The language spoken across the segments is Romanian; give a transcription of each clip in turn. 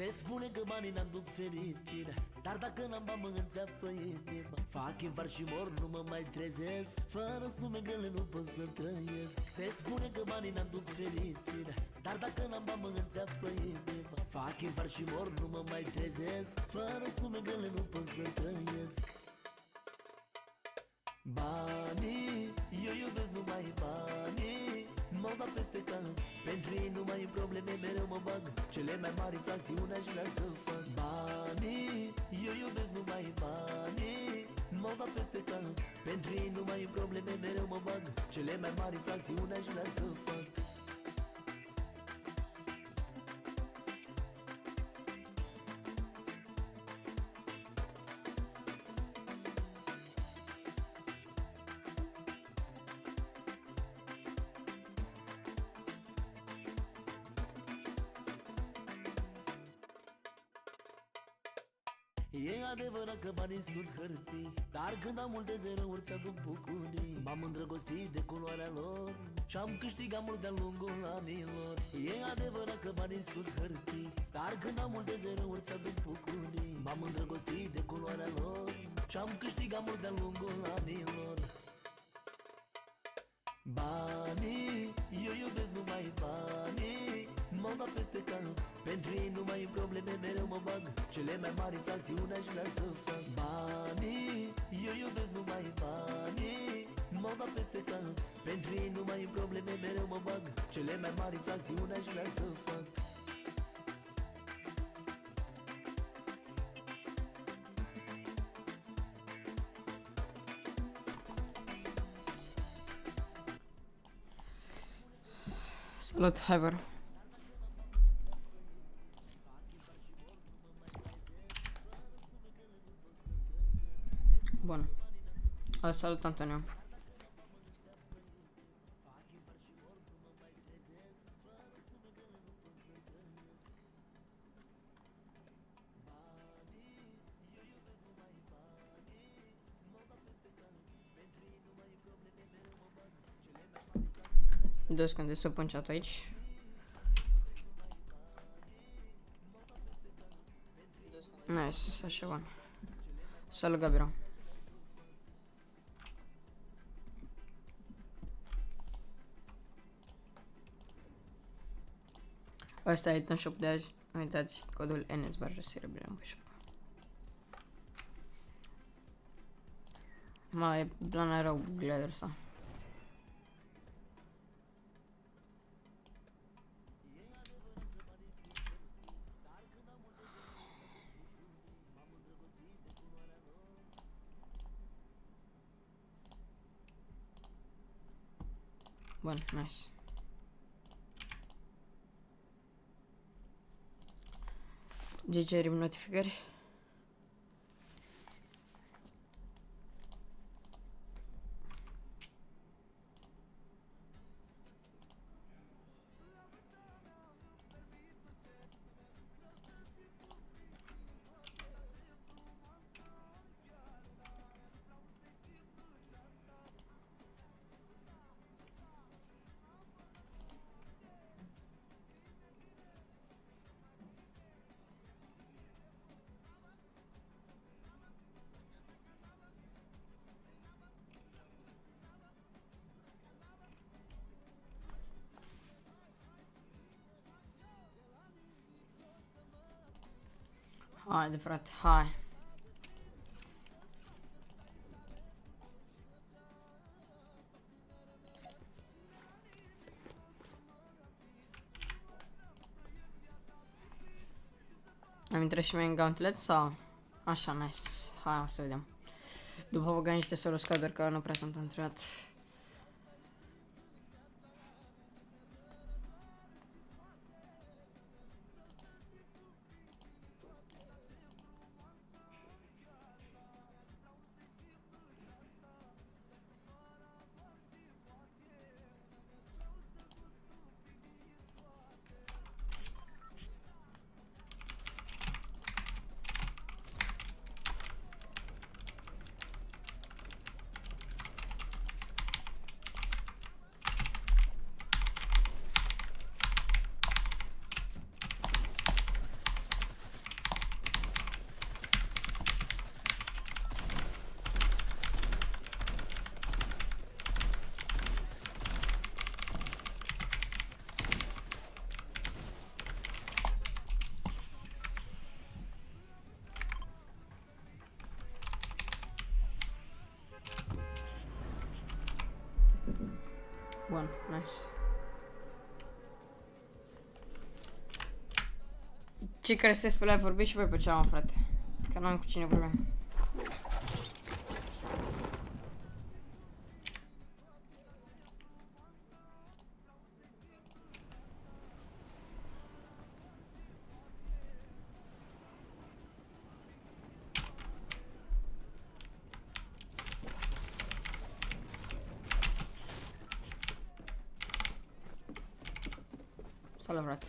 Se spune că banii n-aduc fericire, dar dacă n-am bani mă înțeapă inima. Fac infarct și mor, nu mă mai trezesc, fără sume grele nu pot să trăiesc. Se spune că banii n-aduc fericire, dar dacă n-am bani mă înțeapă inima. Fac infarct și mor, nu mă mai trezesc, fără sume grele nu pot să trăiesc. Banii, eu iubesc numai banii, m-au dat peste cap, pentru ei nu mai e probleme, mereu mă bag. Cele mai mari infracțiuni aș vrea să fac. Banii, eu iubesc numai banii, m-au dat peste cap, pentru ei nu mai e probleme, mereu mă bag. Cele mai mari infracțiuni aș vrea să fac. E adevărat că banii sunt hârtii, dar când am multe zerouri ți-aduc bucurii. M-am îndrăgostit de culoarea lor și-am câștigat mult de-a lungul anilor. E adevărat că banii sunt hârtii, dar când am multe zerouri ți-aduc bucurii. M-am îndrăgostit de culoarea lor și-am câștigat mult de-a lungul anilor. Banii, eu iubesc numai banii, m-au dat peste cap, pentru ei nu mai e probleme, mereu mă bag. Cele mai mari infracțiuni aș vrea să fac. Banii, eu iubesc numai banii, m-au dat peste cap, pentru ei nu mai e probleme, mereu mă bag. Cele mai mari infracțiuni aș vrea să fac. Salut, Hyper. Bun. Salut, Antonio. Două secunde să pun chat aici. Nice, așa bun. Salut, Gabriel. Asta e item shop de azi. Nu uitați codul NS barra cerebral în shop. Mai e plana rău glider ăsta. Bun, nice. GG notificări. Haide, frate, hai. Am intrat și mai în gauntlet sau? Așa, nice. Hai, să vedem. După băga niște solo scaduri că nu prea sunt intrat. Bun, nice. Cei care sunteți pe live vorbiți și voi pe cealaltă, frate. Că n-am cu cine vorbim. Salut, frate.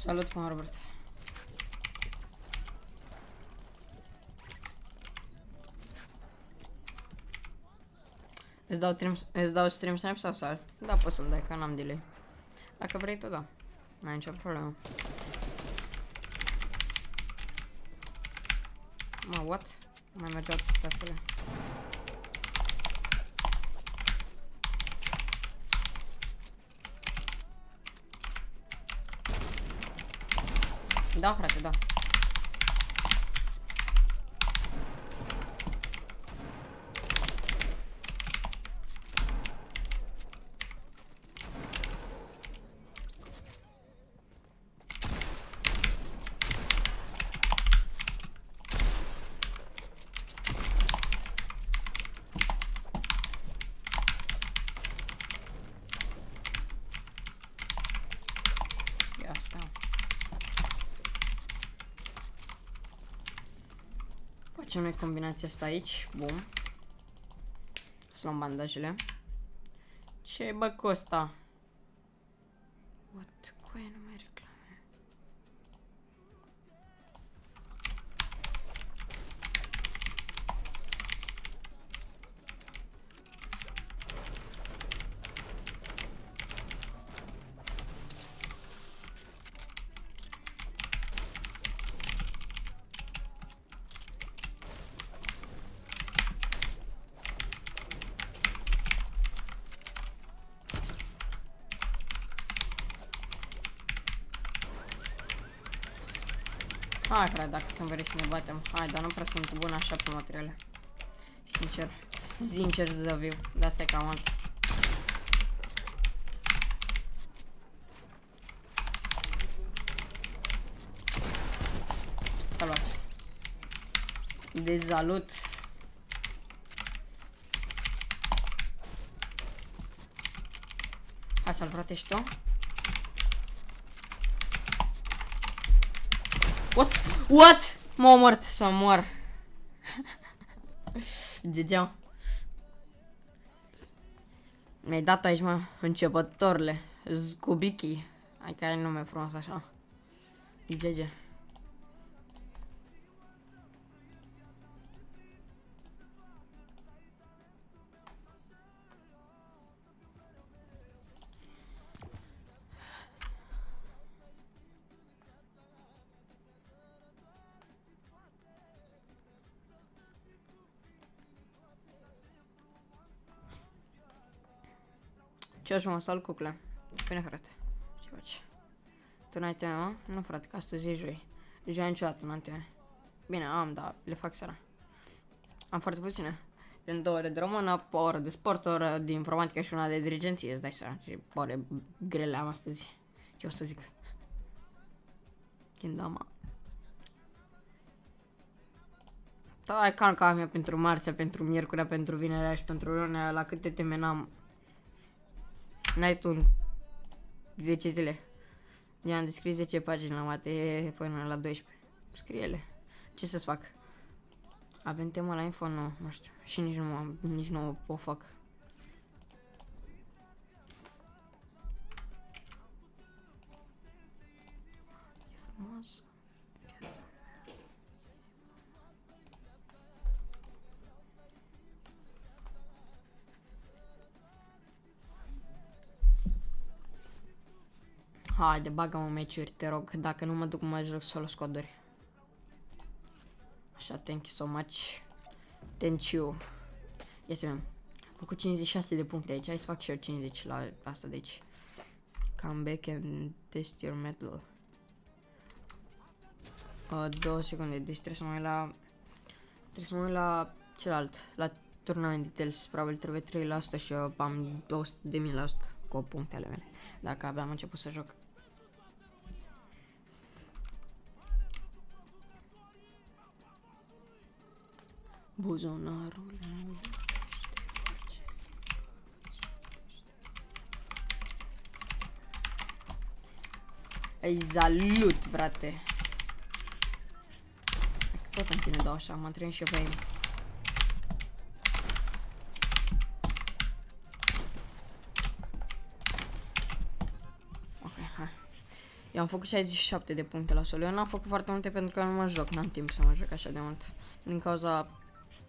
Salut, mă, Robert. Îți dau stream snap sau sal? Da, poți să-mi dai, că n-am delay. Dacă vrei, tot da. N-ai nicio problemă. Mă, what? Mai mergeau tastele. Da, frate, da. Ia stau. Facem noi combinația asta aici. Bum. Să luăm bandajele. Ce bă cu ăsta? What? Cu aia nu mai reclame. Hai, frate, dacă când vrei să ne batem. Hai, dar nu prea sunt bun așa pe materiale. Sincer zăviu. De asta e cam alt. Salut. De salut. Hai să-l frate și tu. What? M-a omorât să mor. GG. Mi-ai dat aici, mă, începătorile. Zgubiki. Hai că ai nume frumos așa. GG. Ce așa mă sal, cucle? Bine, frate. Ce faci? Tu n-ai teme, mă? Nu, frate, că astăzi e joi. Joi niciodată n-am teme. Bine, am, dar le fac seara. Am foarte puține. În 2 ore de română, o oră de sport, o oră de informatică și una de dirigenție, îți dai seama ce ore grele am astăzi. Ce o să zic? Kindama. Da, calca mea pentru marțea, pentru miercurea, pentru vinerea și pentru lunea, la câte teme n-am. N-ai tu 10 zile. I-am descris 10 pagini la mate până la 12. Scrie-le. Ce să-ți fac? Avem temă la info? Nu știu. Și nici nu o fac. E frumos. Haide, bagă-mă meciuri, te rog. Dacă nu mă duc, mă joc solo squaduri. Așa, thank you so much. Thank you. Ia să vedem. Am făcut 56 de puncte aici. Hai să fac și eu 50 la asta de aici. Come back and test your metal. 2 secunde. Deci trebuie să mă uit la... Trebuie să mă uit la celălalt. La tournament details. Probabil trebuie 3% și eu am 200.000% cu punctele mele. Dacă abia am început să joc. Buzunarul. Ei, salut, frate. Tot în tine dau așa, mă antrenez și eu pe ei. Ok, hai. Eu am făcut 67 de puncte la solo. Eu n-am făcut foarte multe pentru că nu mă joc, n-am timp să mă joc așa de mult. Din cauza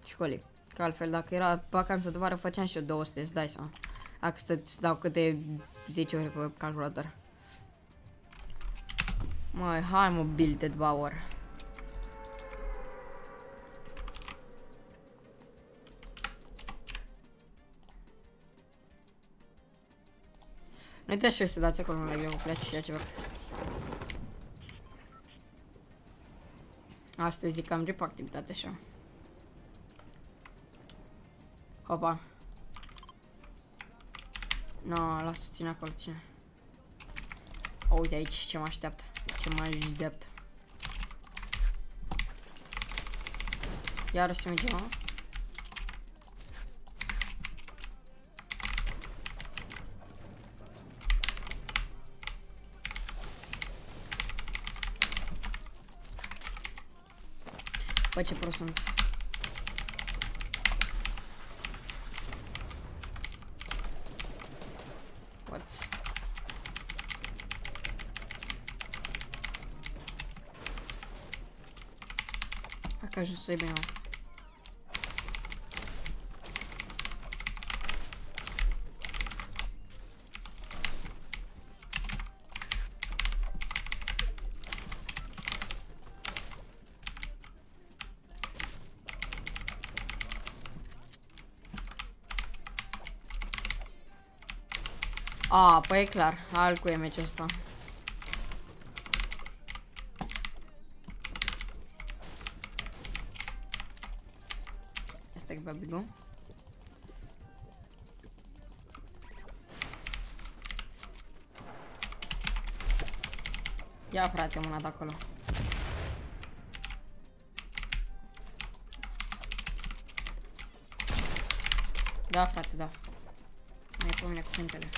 școlii. Că altfel, dacă era vacanță de vară, făceam și eu 200, îți dai seama. Dacă îți dau câte 10 ore pe calculator. Mai, hai mă, Builded Bauer. Nu uitați și voi să dați acolo un like, eu pleci și ceva. Astăzi zic că am grip activitate așa. Hopa. No, lasă, ține acolo, ține. O, uite aici ce mă așteaptă. Ce mă așteaptă. Iar o să mergem, mă? Bă, ce prost sunt. What? Hai că ajung să-i bine, mă. A, păi e clar, al cu e meciul ăsta. Asta e baby go. Ia, frate, mâna de acolo. Da, frate, da. Mai e pe mine cuvintele.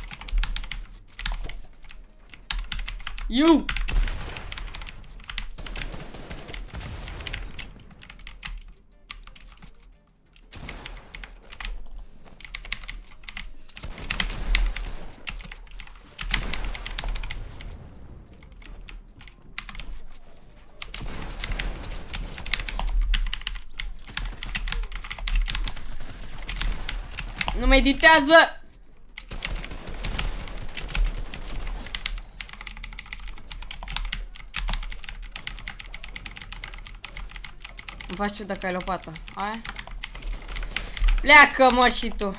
You! Nu meditează! Îmi faci tu dacă ai lopată. Aia? Pleacă, mă, și tu!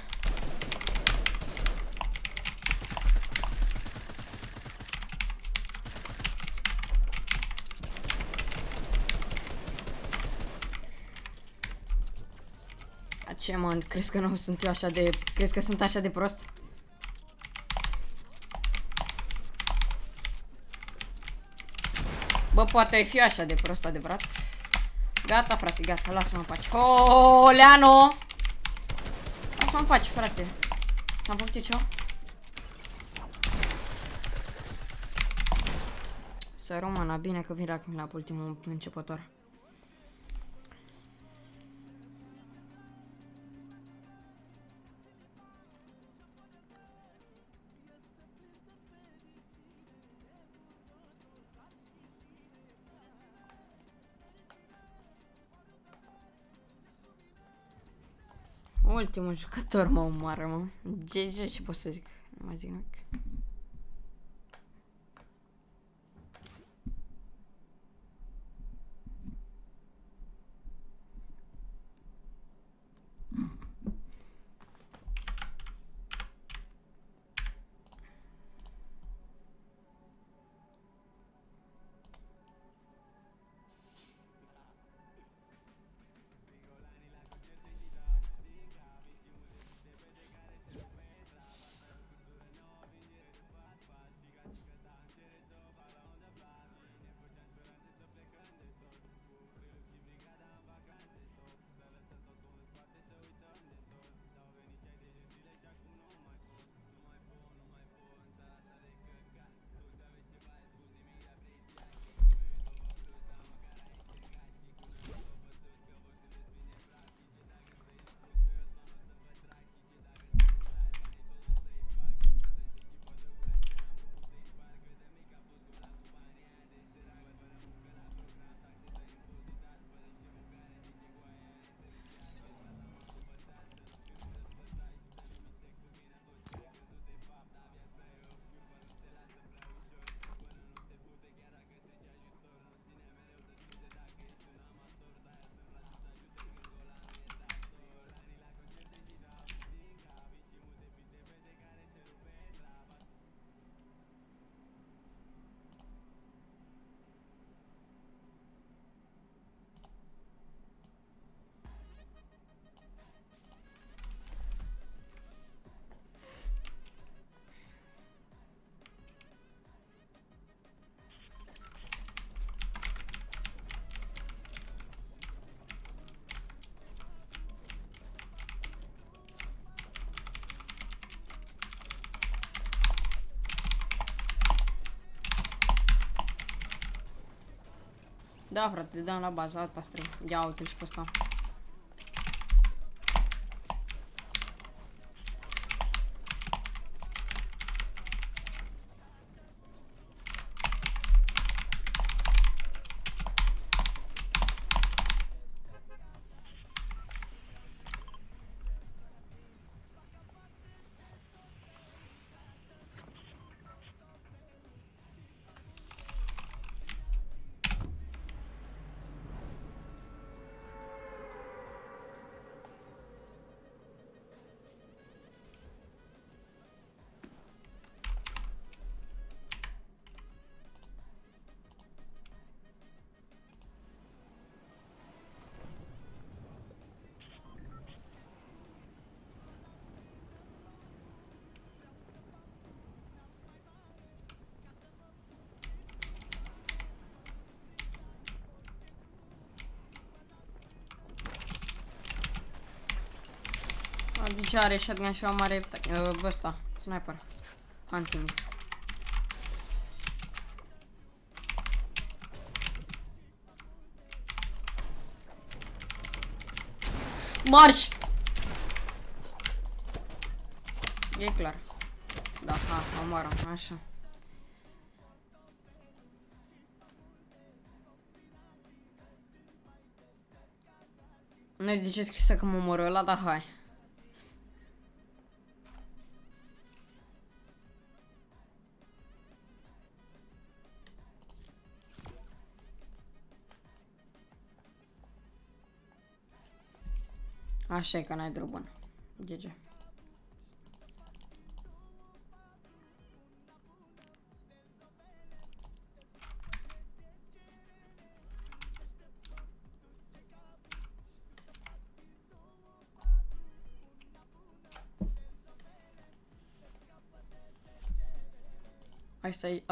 Ce, man, crezi că nu sunt eu așa de... Crezi că sunt așa de prost? Bă, poate ai fi așa de prost, adevărat. Gata, frate, gata, lasă-mă în pace. Oh, Leano! Lasă-mă în pace, frate. Am făcut eu ceva? Să româna, bine că vin la ultimul începător. Ultimul jucător mă omoară, mă. GG, ce pot să zic? Nu mai zic nimic. Da, frate, dăm la bază, alta stream. Ia uite-l și pe ăsta. Deci are shotgun și o mare ăsta, sniper. Hunting. Marș! E clar. Da, ha, omoară, așa. Nu-i de ce scrisă că mă omoră ăla, dar hai. Așa e că n-ai drum bun. GG. Asta e,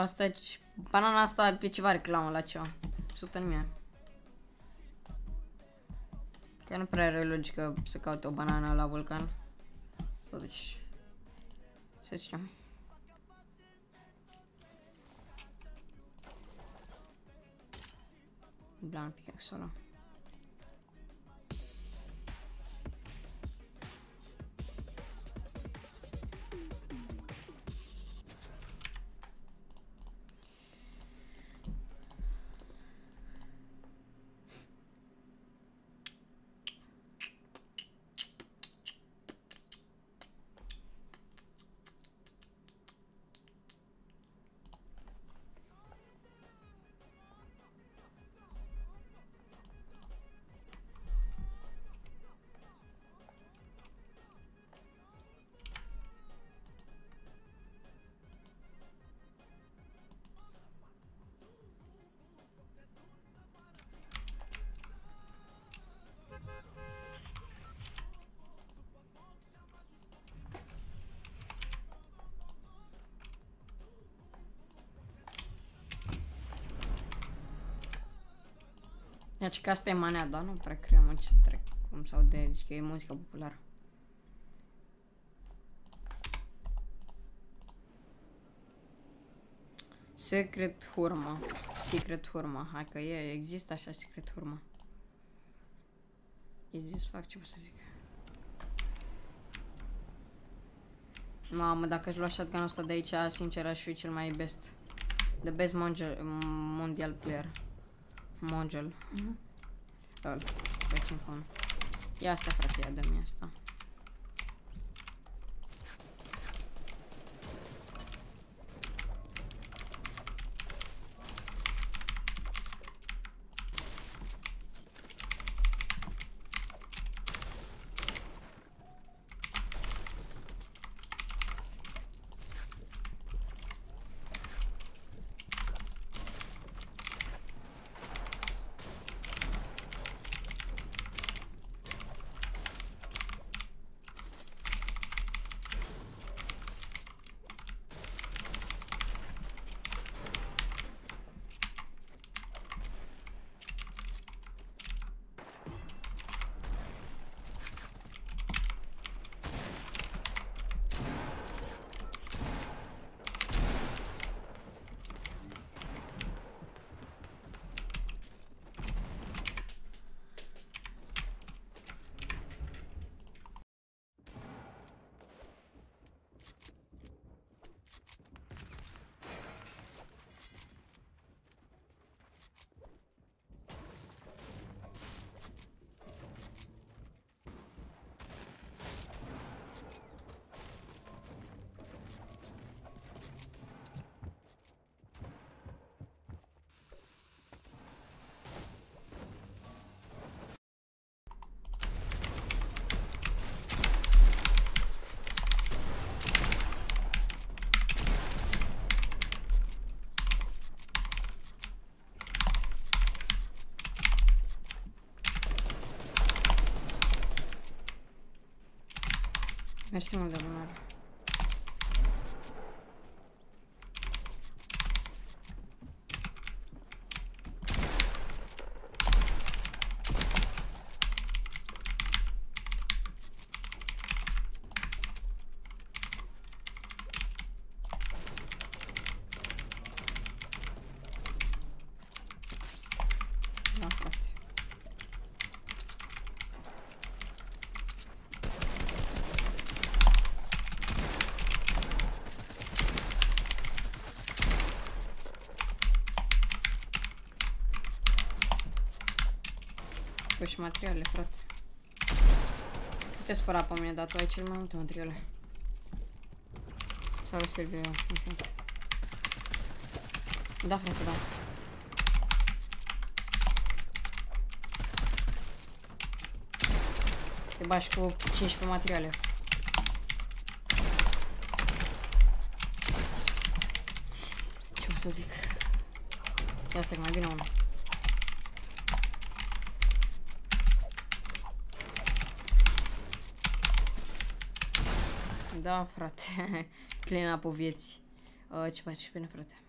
banana asta e ceva reclamă la ceva. 100 în mie. Chiar nu prea are logică să caute o banană la vulcan. Totuși, să zicem. Blan pickaxe ăla. Deci că asta e manea, dar nu prea cred mă ce trec cum sau de, deci că e muzica populară. Secret hurma. Secret hurma. Hai că există așa secret hurma. Exist, fac ce pot să zic. Mamă, dacă aș lua shotgun-ul ăsta de aici, sincer aș fi cel mai best. The best mondial player. Mondial. Lol. Facem fun. Ia asta, frate, ia dă-mi asta. Mersi mult de bună. Da, frate. Păi și materiale, frate. Te spăra pe mine, dar tu ai cel mai multe materiale. Sau le servi eu, în frate. Da, frate, da. Te bași cu 15 materiale. Ce o să zic? Ia asta că mai bine unul. Da, frate. Clean up-ul vieții. Ce faci? Bine, frate.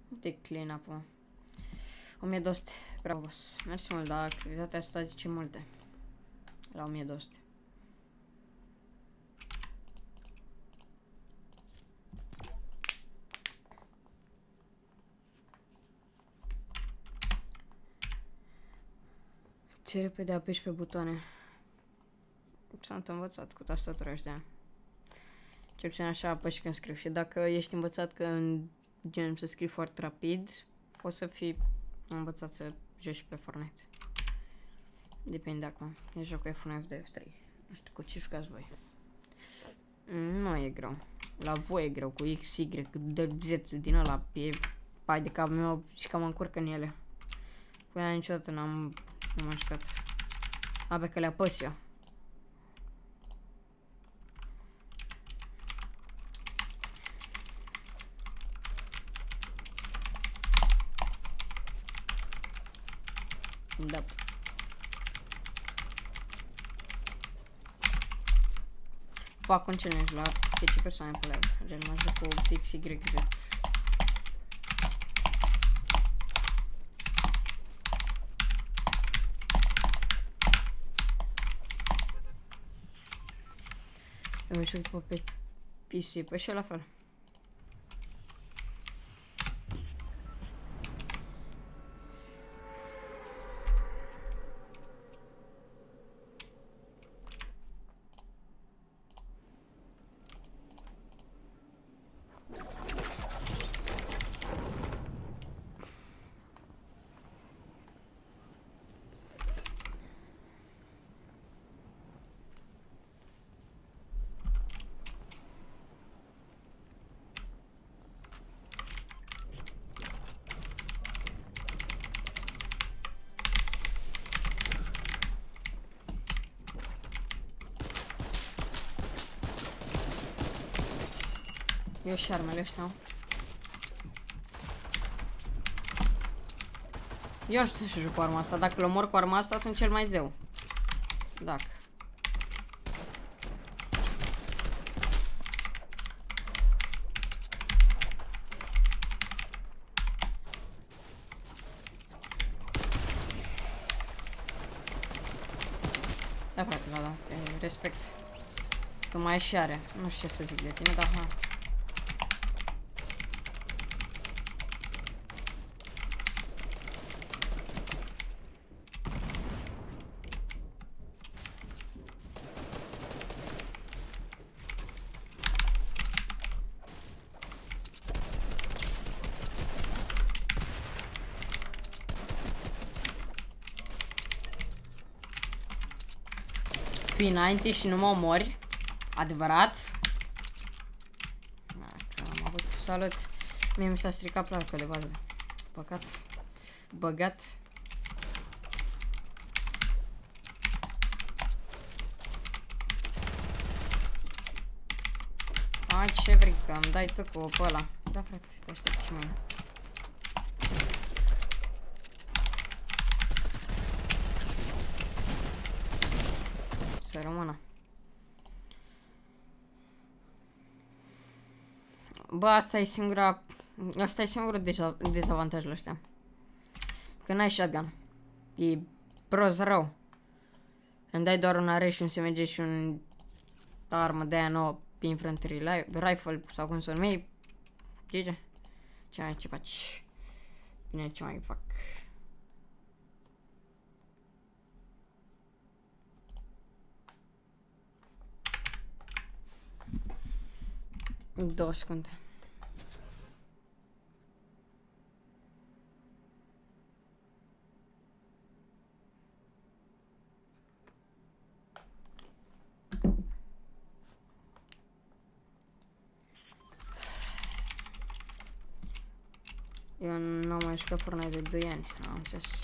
Uite clean up-ul. 1200. Bravo, boss. Mersi mult, dar activitatea asta zice multe. La 1200. Ce repede apeși pe butoane. S-a învățat cu tastatura ăștia. Cel puțin așa apăși când scriu. Și dacă ești învățat că în gen să scrii foarte rapid, poți să fii învățat să joci pe Fortnite. Depinde acum. E jocul F1, F2, F3. Nu știu cu ce jucați voi. Nu e greu. La voi e greu, cu X, Y, cu Z din ăla. E pai de cap meu și că mă încurcă în ele. Cu ea niciodată n-am jucat. Abia că le apăs eu. Da. Fac un challenge la 10 persoane pe live. Gen mă joc cu X, Y, Z. Eu mă joc după pe PC, pe și la fel. Eu și armele ăștia. Eu știu să joc cu arma asta. Dacă îl omor cu arma asta, sunt cel mai zeu. Dacă. Da, frate, da, te respect. Tu mai și are. Nu știu ce să zic de tine, dar ha. Înainte și nu mă omori. Adevărat. Dacă am avut salut. Mie mi s-a stricat placul de bază. Păcat. Băgat. Ai, ce vrei că îmi dai tu cu pe ăla. Da, frate, te aștept și mâine. Să rămână. Bă, asta e singurul dezavantaj la ăștia. Că n-ai shotgun. E prost rău. Îmi dai doar un are și un SMG și un armă de aia nouă pe infantry rifle sau cum să numei. GG. Ce faci? Bine, ce mai fac? Două secunde. Eu n-am mai jucat Fortnite de 2 ani, am înțeles.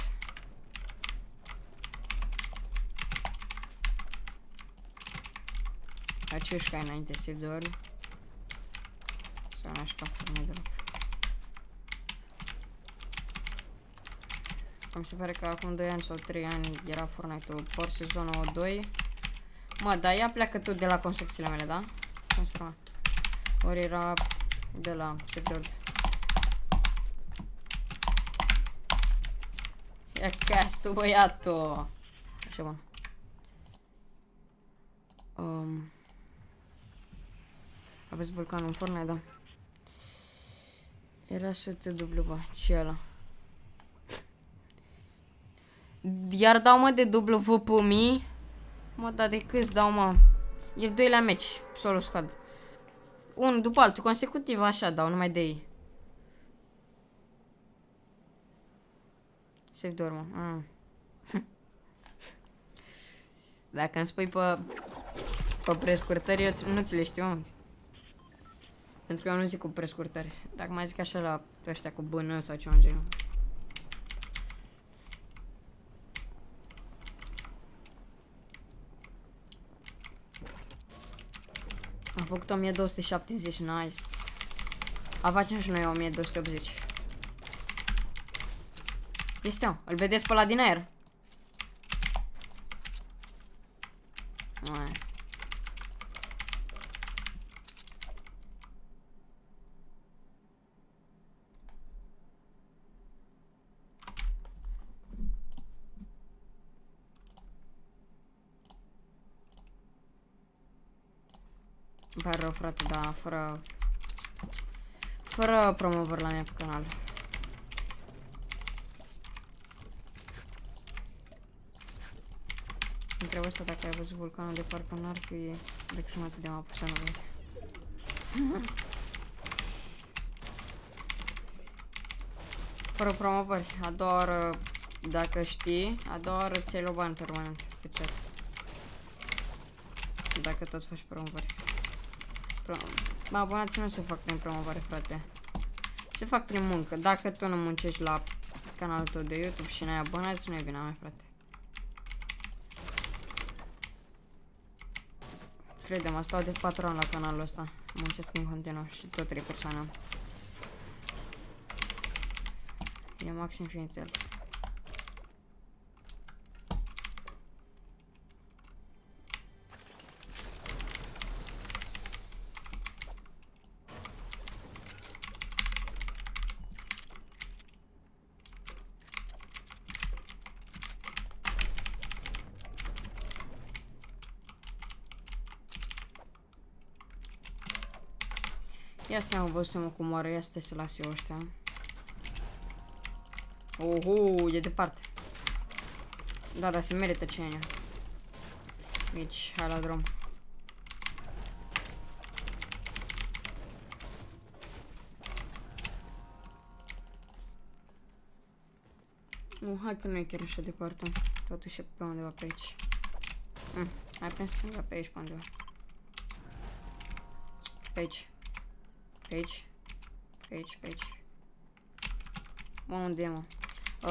La ce jucai înainte, Save the World? Sau n-am jucat Fortnite deloc? Mi se pare că acum 2 ani sau 3 ani era Fortnite-ul por sezonul 2. Mă, dar ia pleacă tu de la construcțiile mele, da? Cum să rămân? Ori era de la sector. E castul, băiatul. Așa, bun. Aveți vulcanul în Fortnite, da. Era STW, ce e ăla? Iar dau, mă, de W pe mii. Mă, dar de câți dau, mă? E al doilea meci, solo squad. Unul după altul, consecutiv, așa dau, numai de ei. Save door, mă. Dacă îmi spui pe prescurtări, eu nu ți le știu, mă. Pentru că eu nu zic cu prescurtări. Dacă mai zic așa la ăștia cu bână sau ceva în genul. Am făcut 1270, nice. Facem și noi 1280. Este, mă, îl vedeți pe ăla din aer? Mai. Îmi pare rău, frate, dar fără promovări la mine pe canal. Întreb asta dacă ai văzut vulcanul de parcă n-ar fi decât jumătate de mapă, să nu vezi. Fără promovări, a doua oră, dacă știi, a doua oră ți-ai luat bani permanent pe chat. Dacă tot faci promovări. Bă, abonații nu se fac prin promovare, frate. Se fac prin muncă. Dacă tu nu muncești la canalul tău de YouTube și n-ai abonați, nu e vina mea, frate. Crede-mă, stau de 4 ani la canalul ăsta. Muncesc în continuu și tot 3 persoane am. E Max Infinitel. Ia stai, mă, văd să mă comoară, ia stai să las eu ăștia. Oho, e departe. Da, dar se merită cine. Aici, hai la drum. Hai că nu e chiar așa departe. Totuși e pe undeva pe aici. Hai pe stânga, pe aici, pe undeva. Pe aici. Pe aici. Pe aici, pe aici. Mă, unde e, mă?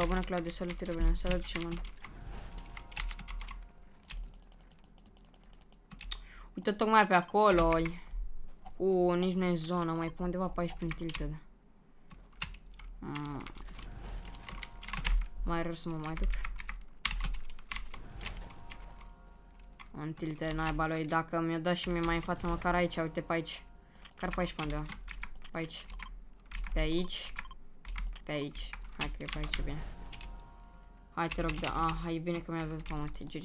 Bună, Claudiu, salutire, bine. Salut și mă. Uite, tocmai pe acolo. Nici nu e zona, mai pe undeva pe aici prin tilted. Mai rău să mă mai duc. În tilted, naiba lui, dacă mi-o dă și mie mai în față, măcar aici, uite, pe aici. Car pe aici, pe undeva. Pe aici. Pe aici. Pe aici. Hai că e pe aici, e bine. Hai, te rog, da. Hai, e bine că mi-a dat pământ, GG.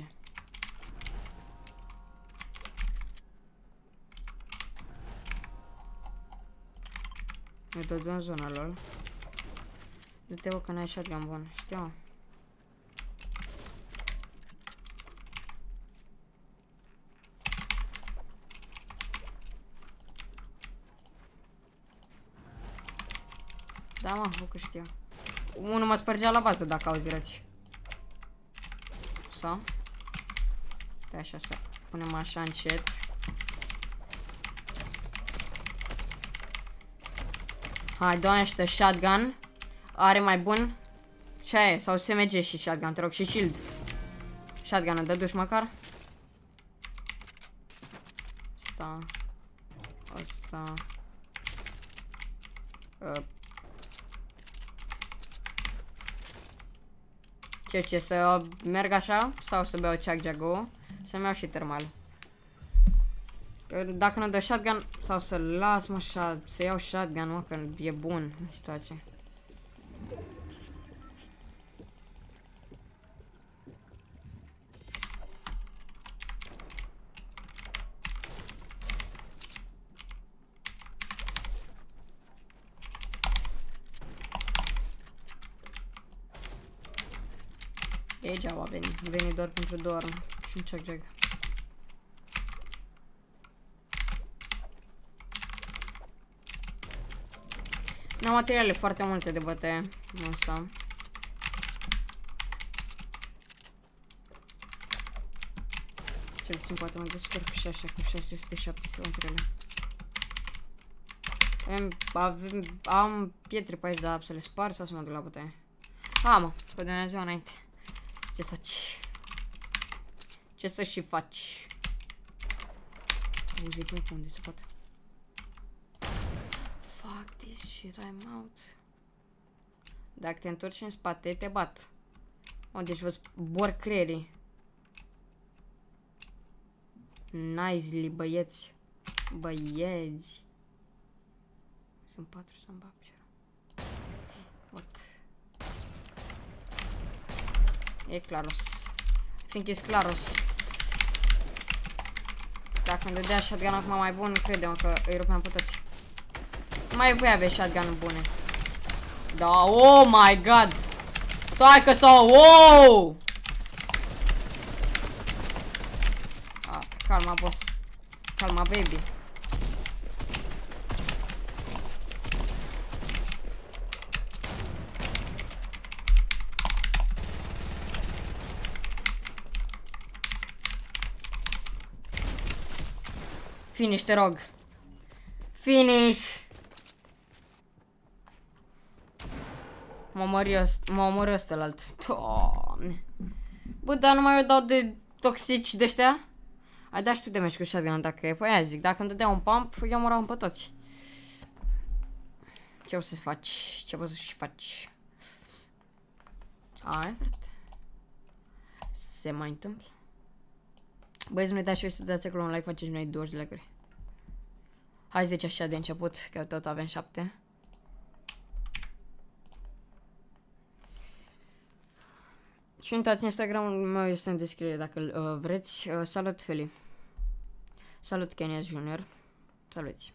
Mi-a dat în zona lor. Du-te, bă, că n-ai shotgun bun. Știu, mă. Da, mă, fă că știu. Unul mă spărgea la bază, dacă auzi răci. Sau? Stai așa, să punem așa încet. Hai, doamnește, shotgun. Are mai bun. Ce e? Sau SMG și shotgun, te rog, și shield. Shotgun-ul, dă duși măcar. Asta. Ce, să merg așa? Sau să beau Chuck Jago? Să-mi iau și termal. Că dacă nu dă shotgun, sau să las, mă, să iau shotgun, mă, că e bun în situație. Degeaba veni doar pentru doar și un check-jag. N-am materiale foarte multe de bătaie, însă. Cel puțin poate mă descurc și așa cu 600-700 materiale. Am pietre pe aici, dar să le spar sau să mă duc la bătaie? Mă, cu Dumnezeu înainte. Ce să faci? Ce să și faci? Auzi, bă, unde se poate? Fuck this shit, I'm out. Dacă te întorci în spate, te bat. Deci vă zbor creierii. Nicely, băieți. Băieți. Sunt 4 să-mi bag piciorul. What? E claros. Fiindcă e claros. Dacă îmi dădea shotgun acum mai bun, crede-mă că îi rupeam pe toți. Mai voi avea shotgun bune. Da, oh my god! Stai că sau, wow! Calma, boss. Calma, baby. Finish, te rog. Finish. Mă omori ăstălalt. Doamne. Bă, dar nu mai eu dau de toxici de ăștia? Ai dat și tu de meci cu shotgun dacă e. Păi aia zic, dacă îmi dădea un pump, eu omorau pe toți. Ce o să faci? Ce poți să-și faci? Ai, frate. Se mai întâmplă. Băi, să-mi dați și să dați acolo un like, faceți noi 20 de like-uri. Hai 10 așa de început, că tot avem 7. Și uitați, Instagramul meu este în descriere dacă îl vreți. Salut, Feli. Salut, Kenias Junior. Saluți.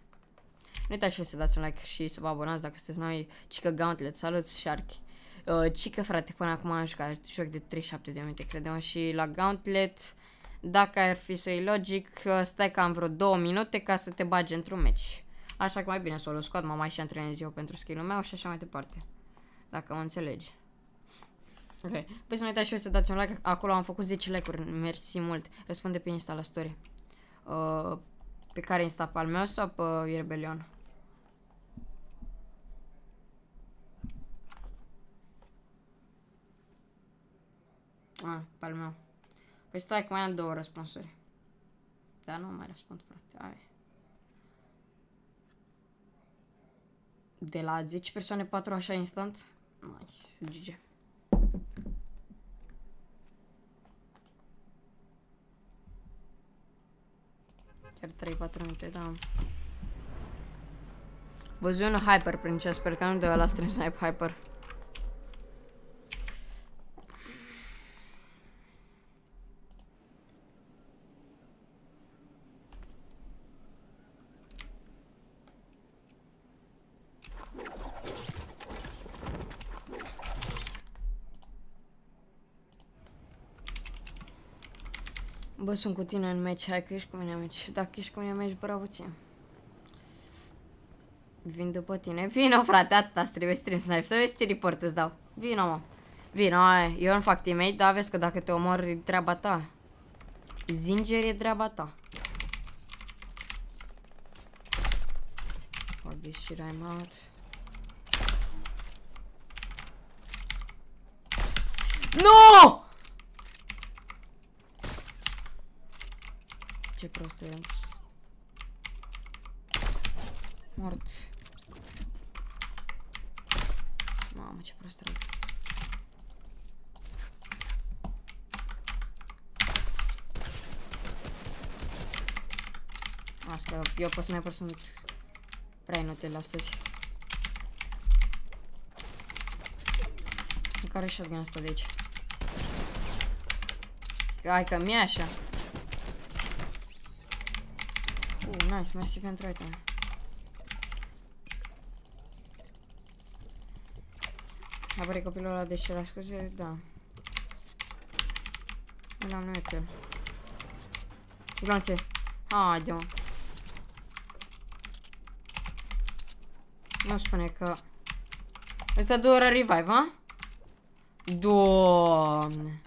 Nu uitați și să dați un like și să vă abonați dacă sunteți noi. Cică Gauntlet, salut, Sharky. Cică, frate, până acum am jucat joc de 37 de minute, credem. Și la Gauntlet, dacă ar fi să-i logic, stai cam vreo 2 minute ca să te bagi într-un meci. Așa că mai bine solo squad, mă mai și antrenez eu pentru skill-ul meu și așa mai departe. Dacă mă înțelegi. Ok, păi să nu uitați și eu să dați un like, acolo am făcut 10 like-uri, mersi mult. Răspunde pe Insta la story. Pe care Insta, pe al meu sau pe Rebelion? Pe al meu. Păi stai că mai am 2 răspunsuri. Dar nu mai răspund, frate, hai. De la 10 persoane 4 așa instant? Nice, GG. Chiar 3-4 minute, da. Văzui un Hyper prin ce sper că nu de la stream snipe Hyper. Bă, sunt cu tine în meci, hai că ești cu mine în meci. Dacă ești cu mine în meci, bravo ție. Vin după tine. Vino, frate, atâta trebuie stream snipe. Să vezi ce report îți dau. Vino, mă. Vino, hai. Eu nu fac teammate, dar vezi că dacă te omor e treaba ta. Zinger e treaba ta. Fuck this shit, I'm out. No! Ce prost e. Mort. Mamă, ce prost e. Asta, eu pe sniper sunt prea inutil astăzi. Care e shotgun asta de aici? Hai că mi-e așa. Nice, mersi pentru item. Apare copilul ăla de ce la scuze? Da. Ăla nu e pe el. Glanțe. Haide-mă. Nu spune că... Ăsta dură revive, ha? Doamne.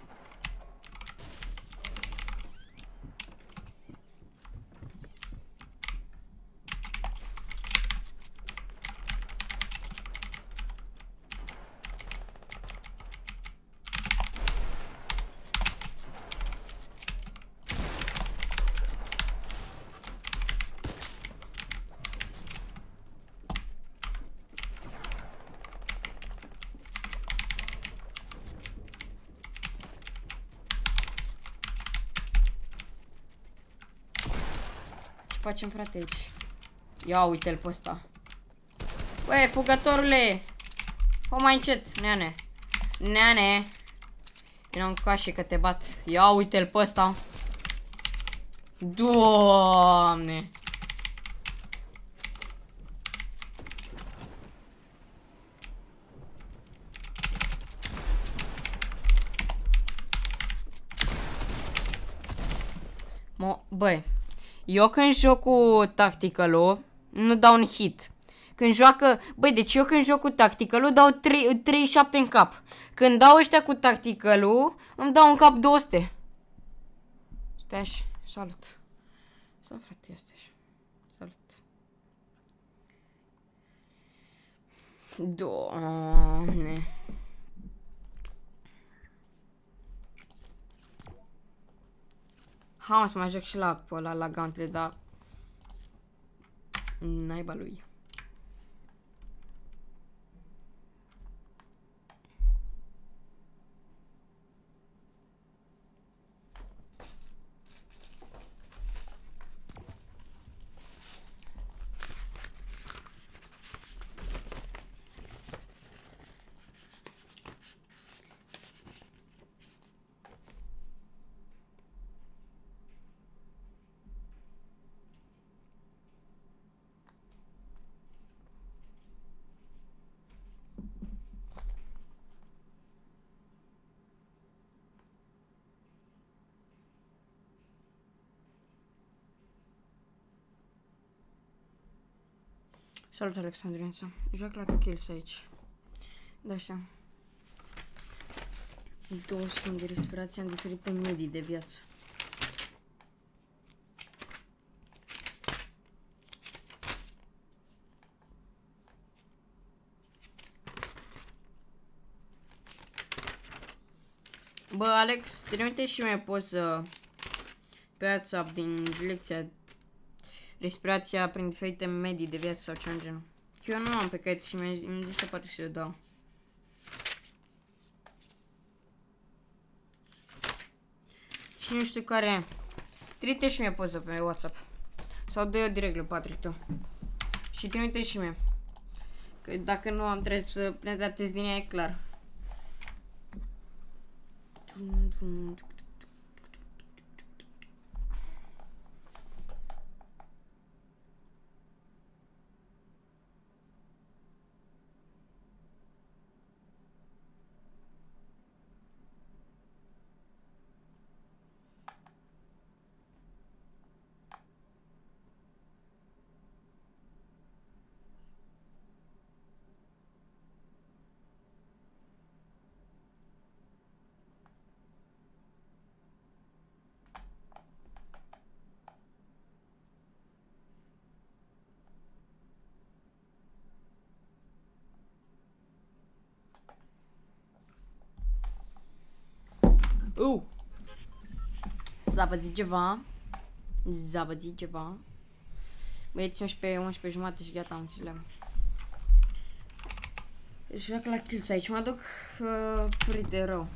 Ce facem, frate, aici? Ia uite-l pe ăsta. Băi, fugătorule! O mai încet, neane. Neane. Vino încoace că te bat. Ia uite-l pe ăsta. Doamne. Băi, eu când joc cu tactical-ul, nu dau un hit. Când joacă... Băi, deci eu când joc cu tactical-ul dau 37 în cap. Când dau ăștia cu tactical-ul, îmi dau în cap 200. Stai așa. Salut. Salut, frate, stai așa. Salut. Doamne. Ha, o să mai joc și la ăla, la Gauntlet, dar... naiba lui. Salut, Alexandrința. Joc la kills aici. Da, așa. 200 de respirație în diferite medii de viață. Bă, Alex, trimite și mie poză pe WhatsApp din lecția respirația prin diferite medii de viață sau ceva în genul. Eu nu am pe caiet și mi-a zis să poate să le dau. Și nu știu care. Trimite și mie poză pe WhatsApp. Sau dă eu direct lui Patrick tu. Și trimite și mie. Că dacă nu am trebuie să ne datezi din ea, e clar. Zabăzi ceva. Zabăzi ceva. Băieți, 11 jumate și gata, am închis leam. Joc la kills aici, mă duc frite rău.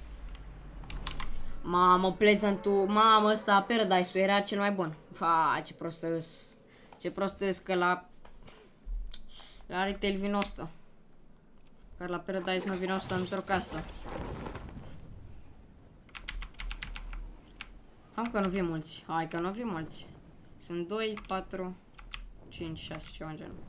Mamă, Pleasant-ul, mamă, ăsta Paradise-ul era cel mai bun. Fa, ce prost să-s. Ce prost este că la retail vine 100. Care la Paradise nu vine 100 într-o casă. Hai că nu vin mulți. Hai că nu vin mulți. Sunt 2, 4, 5, 6, ceva în genul.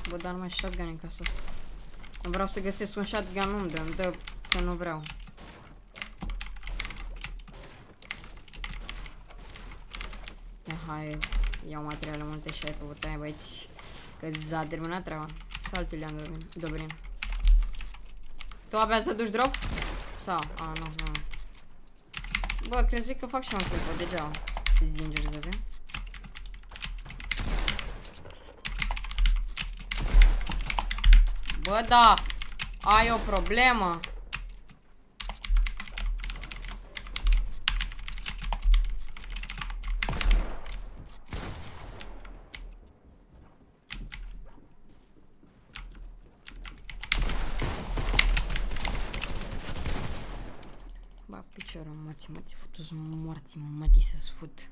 Bă, dar numai shotgun în casa asta. Nu vreau să găsesc un shotgun, nu-mi dă, îmi dă că nu vreau. Hai, iau materiale multe și hai pe bătaie, băieți. Că s-a terminat treaba. Saltul le-am dobrin. Tu abia te duci drop? Sau? A, nu. Bă, crezi că fac și un clip, degeaba. Zinger să avem. Bă, da, ai o problemă. Ba, piciorul morții, mă, te futu-s morții, mă, să-ți fut.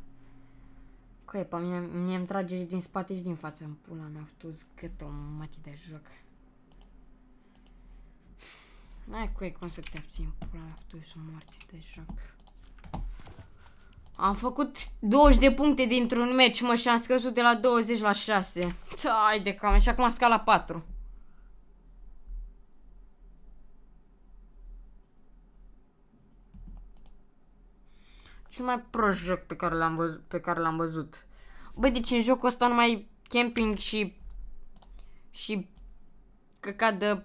Coi, pe mine îmi trage și din spate și din față, în pula mea, futu-s gâtă, mă, de joc. N-ai coi cum să te abții, pula mea, futu-s morții de joc. Am făcut 20 de puncte dintr-un meci, mă, și am scăzut de la 20 la 6. Hai de cam, și acum am scăzut la 4. Cel mai prost joc pe care l-am văzut. Băi, deci în jocul ăsta numai camping și căcat de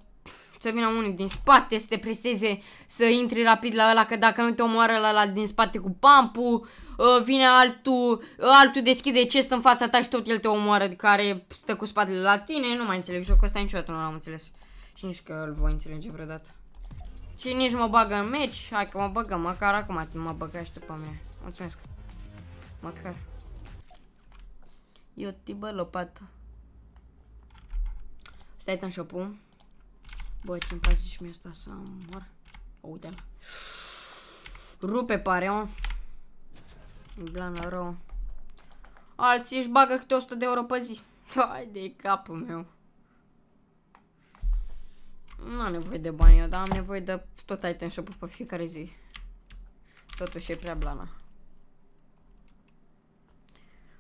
să vină unul din spate, să te preseze, să intri rapid la ăla, că dacă nu te omoară ăla din spate cu pampul, vine altul deschide chest în fața ta și tot el te omoară, care stă cu spatele la tine. Nu mai înțeleg jocul ăsta, niciodată nu l-am înțeles. Și nici că îl voi înțelege vreodată. Și nici mă bagă în meci. Hai că mă băgăm, măcar acum mă băgași tu pe mine. Mulțumesc. Măcar. Eu tibă lopată. Stai în shop-ul. Bă, ce-mi place și mie asta să mor. Uite-l. Rupe pare, o. Blană rău. Alții își bagă câte 100 de euro pe zi. Hai de capul meu. Nu am nevoie de bani eu, dar am nevoie de tot item shop-ul pe fiecare zi. Totuși e prea blana.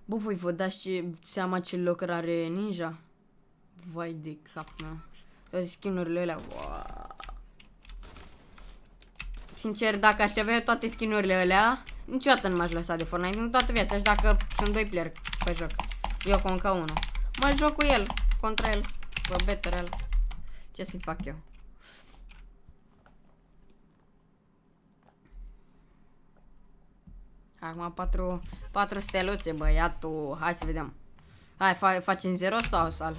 Bă, voi vă dați seama ce loc are Ninja? Vai de capul meu. Toate skin-urile alea. Wow. Sincer, dacă aș avea toate skin-urile alea, niciodată nu m-aș lăsa de Fortnite în toată viața. Și dacă sunt 2 player pe joc, eu cu încă unul, mă joc cu el, contra el, bă, better el. Ce să-i fac eu? Acum 4 steluțe, băiatul. Hai să vedem. Hai, facem 0 sau sal?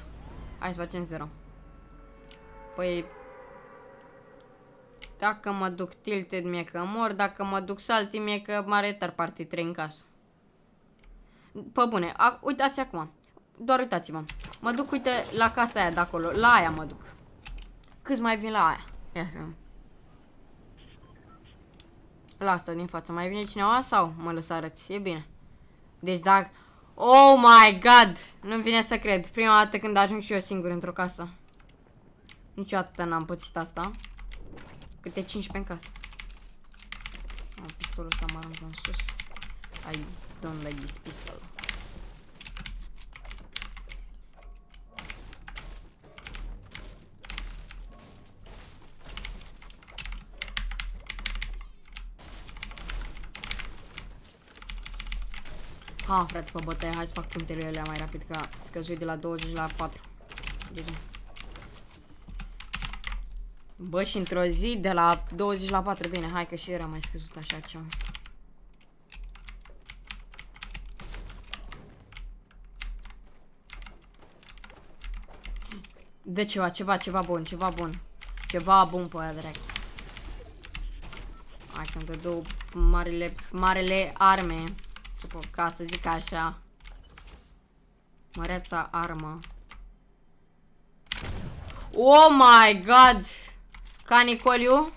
Hai să facem 0. Păi, dacă mă duc tilted, mie că mor. Dacă mă duc salty, mie că mă retar party 3 în casă. Pă bune, uitați acum. Doar uitați-vă. Mă duc, uite, la casa aia de acolo. La aia mă duc. Câți mai vin la aia? Ia. La asta din față. Mai vine cineva sau mă lăsa arăți? E bine. Deci dacă... Oh my god! Nu vine să cred. Prima dată când ajung și eu singur într-o casă. Niciodată n-am pățit asta. Câte 15 în casă. Pistolul ăsta mă aruncă în sus. I don't like this pistol. Ha, frate, pe bătaie, hai să fac punctele alea mai rapid, că a scăzut de la 20 la 4. GG. Bă, și într-o zi de la 20 la 4, bine, hai că și era mai scăzut așa ceva. Dă ceva bun, ceva bun. Ceva bun pe aia, dracu. Hai să-mi te dau marele arme. Ca să zic așa. Măreața armă. Oh my god! Canicoliu.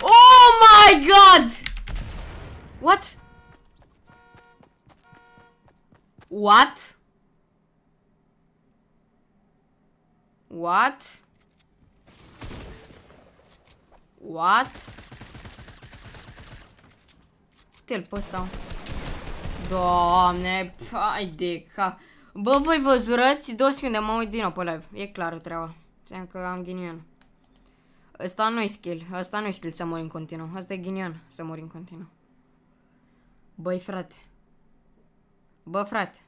Oh my god! What? What? What? What? Uite-l pe ăsta. Doamne, hai de ca... Bă, voi vă jurați? 2 secunde, mă uit din nou pe live. E clară treaba. Înseamnă că am ghinion. Ăsta nu-i skill. Ăsta nu-i skill să mori în continuu. Asta e ghinion să mori în continuu. Băi, frate. Bă, frate.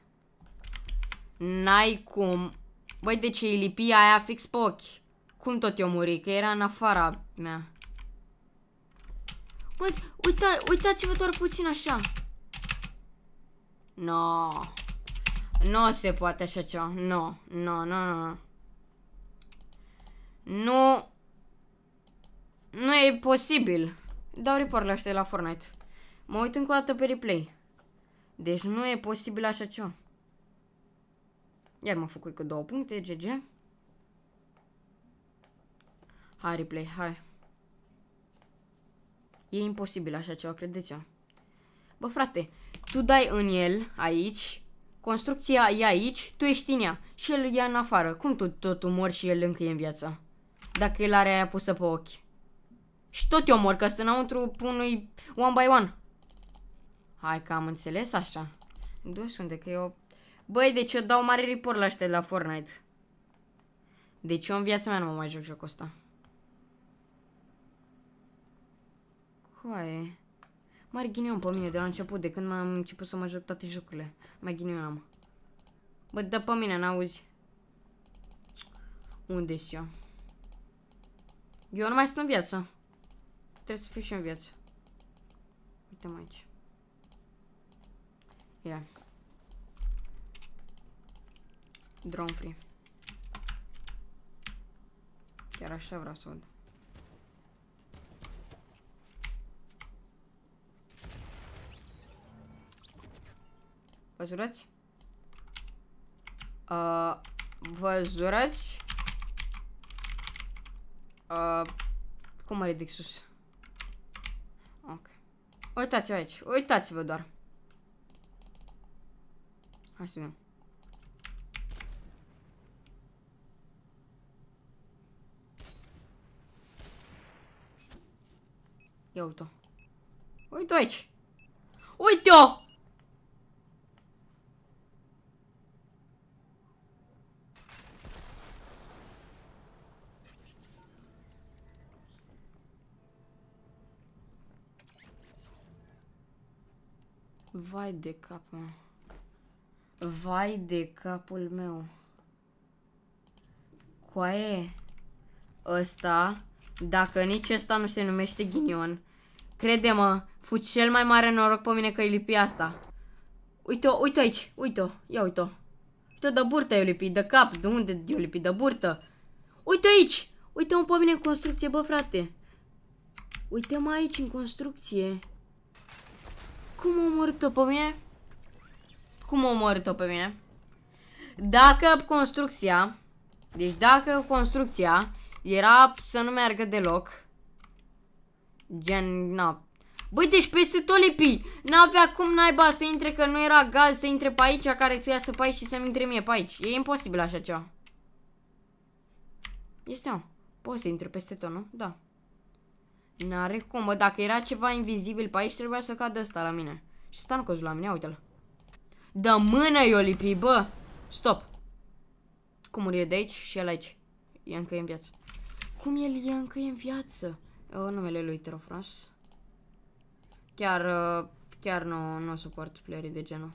N-ai cum. Băi, de ce îi lipi aia fix pe ochi? Cum tot eu muri? Că era în afara mea. Bă, uitați-vă doar puțin așa. No. Nu se poate așa ceva. Nu. Nu. Nu e posibil. Dau report la ăștia la Fortnite. Mă uit încă o dată pe replay. Deci nu e posibil așa ceva. Iar m-a făcut cu 2 puncte, GG. Hai replay, hai. E imposibil așa ceva, credeți-o. Bă, frate, tu dai în el, aici. Construcția e aici, tu ești în ea. Și el e în afară. Cum tu tot mori și el încă e în viață? Dacă el are aia pusă pe ochi. Și tot eu mor, că sunt înăuntru unui one by one. Hai că am înțeles așa. Du-și unde că eu... Băi, deci eu dau mare report la ăștia la Fortnite. Deci eu în viața mea nu mă mai joc jocul ăsta. Coaie. Mare ghinion pe mine de la început, de când m-am început să mă joc toate jocurile. Mai ghinion am. Bă, dă pe mine, n-auzi? Unde-s eu? Eu nu mai sunt în viață. Trebuie să fiu și în viață. Uite-mă aici. Ia. Drone free. Chiar așa vreau să văd. Vă jurați? Vă jurați? Cum mă ridic sus? Ok. Uitați-vă aici. Uitați-vă doar. Hai să vedem. Ia uite-o. Uite-o aici. Uite-o! Vai de cap, mă. Vai de capul meu. Coaie. Ăsta, dacă nici ăsta nu se numește ghinion, crede-mă, fu cel mai mare noroc pe mine că îi lipi asta. Uite-o, uite-o aici, uite-o, ia uite-o. Uite-o de burtă eu lipi, de cap, de unde eu lipi, de burtă. Uite-o aici, uite-o pe mine în construcție, bă, frate. Uite-mă aici în construcție. Cum o omorât-o pe mine? Cum o omorât-o pe mine? Dacă construcția, deci dacă construcția era să nu meargă deloc, gen, na. Băi, deci peste tot lipi. N-avea cum naiba să intre, că nu era gaz să intre pe aici, care să iasă pe aici și să-mi intre mie pe aici. E imposibil așa ceva. Este, mă. Poți să intre peste tot, nu? Da. N-are cum, bă, dacă era ceva invizibil pe aici, trebuia să cadă ăsta la mine. Și stai cozul la mine, uite-l. De mână eu lipi, bă. Stop. Cum e de aici și el aici. E încă în viață. Cum el e încă în viață? Numele lui, te rog frumos. Chiar nu suport playerii de genul.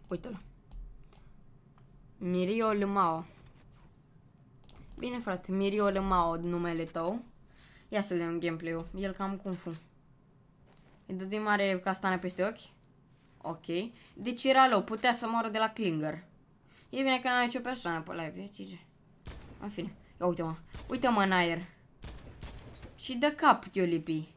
Uite-l. Mirio Lumao. Bine, frate, Mirio Lumao numele tău. Ia să vedem gameplay-ul. El cam cum fu. Îi dă din mare castană peste ochi. Ok. Deci era low, putea să moară de la Klinger. E bine că n-am nicio persoană pe live, GG. În fine. Ia uite-mă. Uite-mă în aer. Și de cap, Iolipi.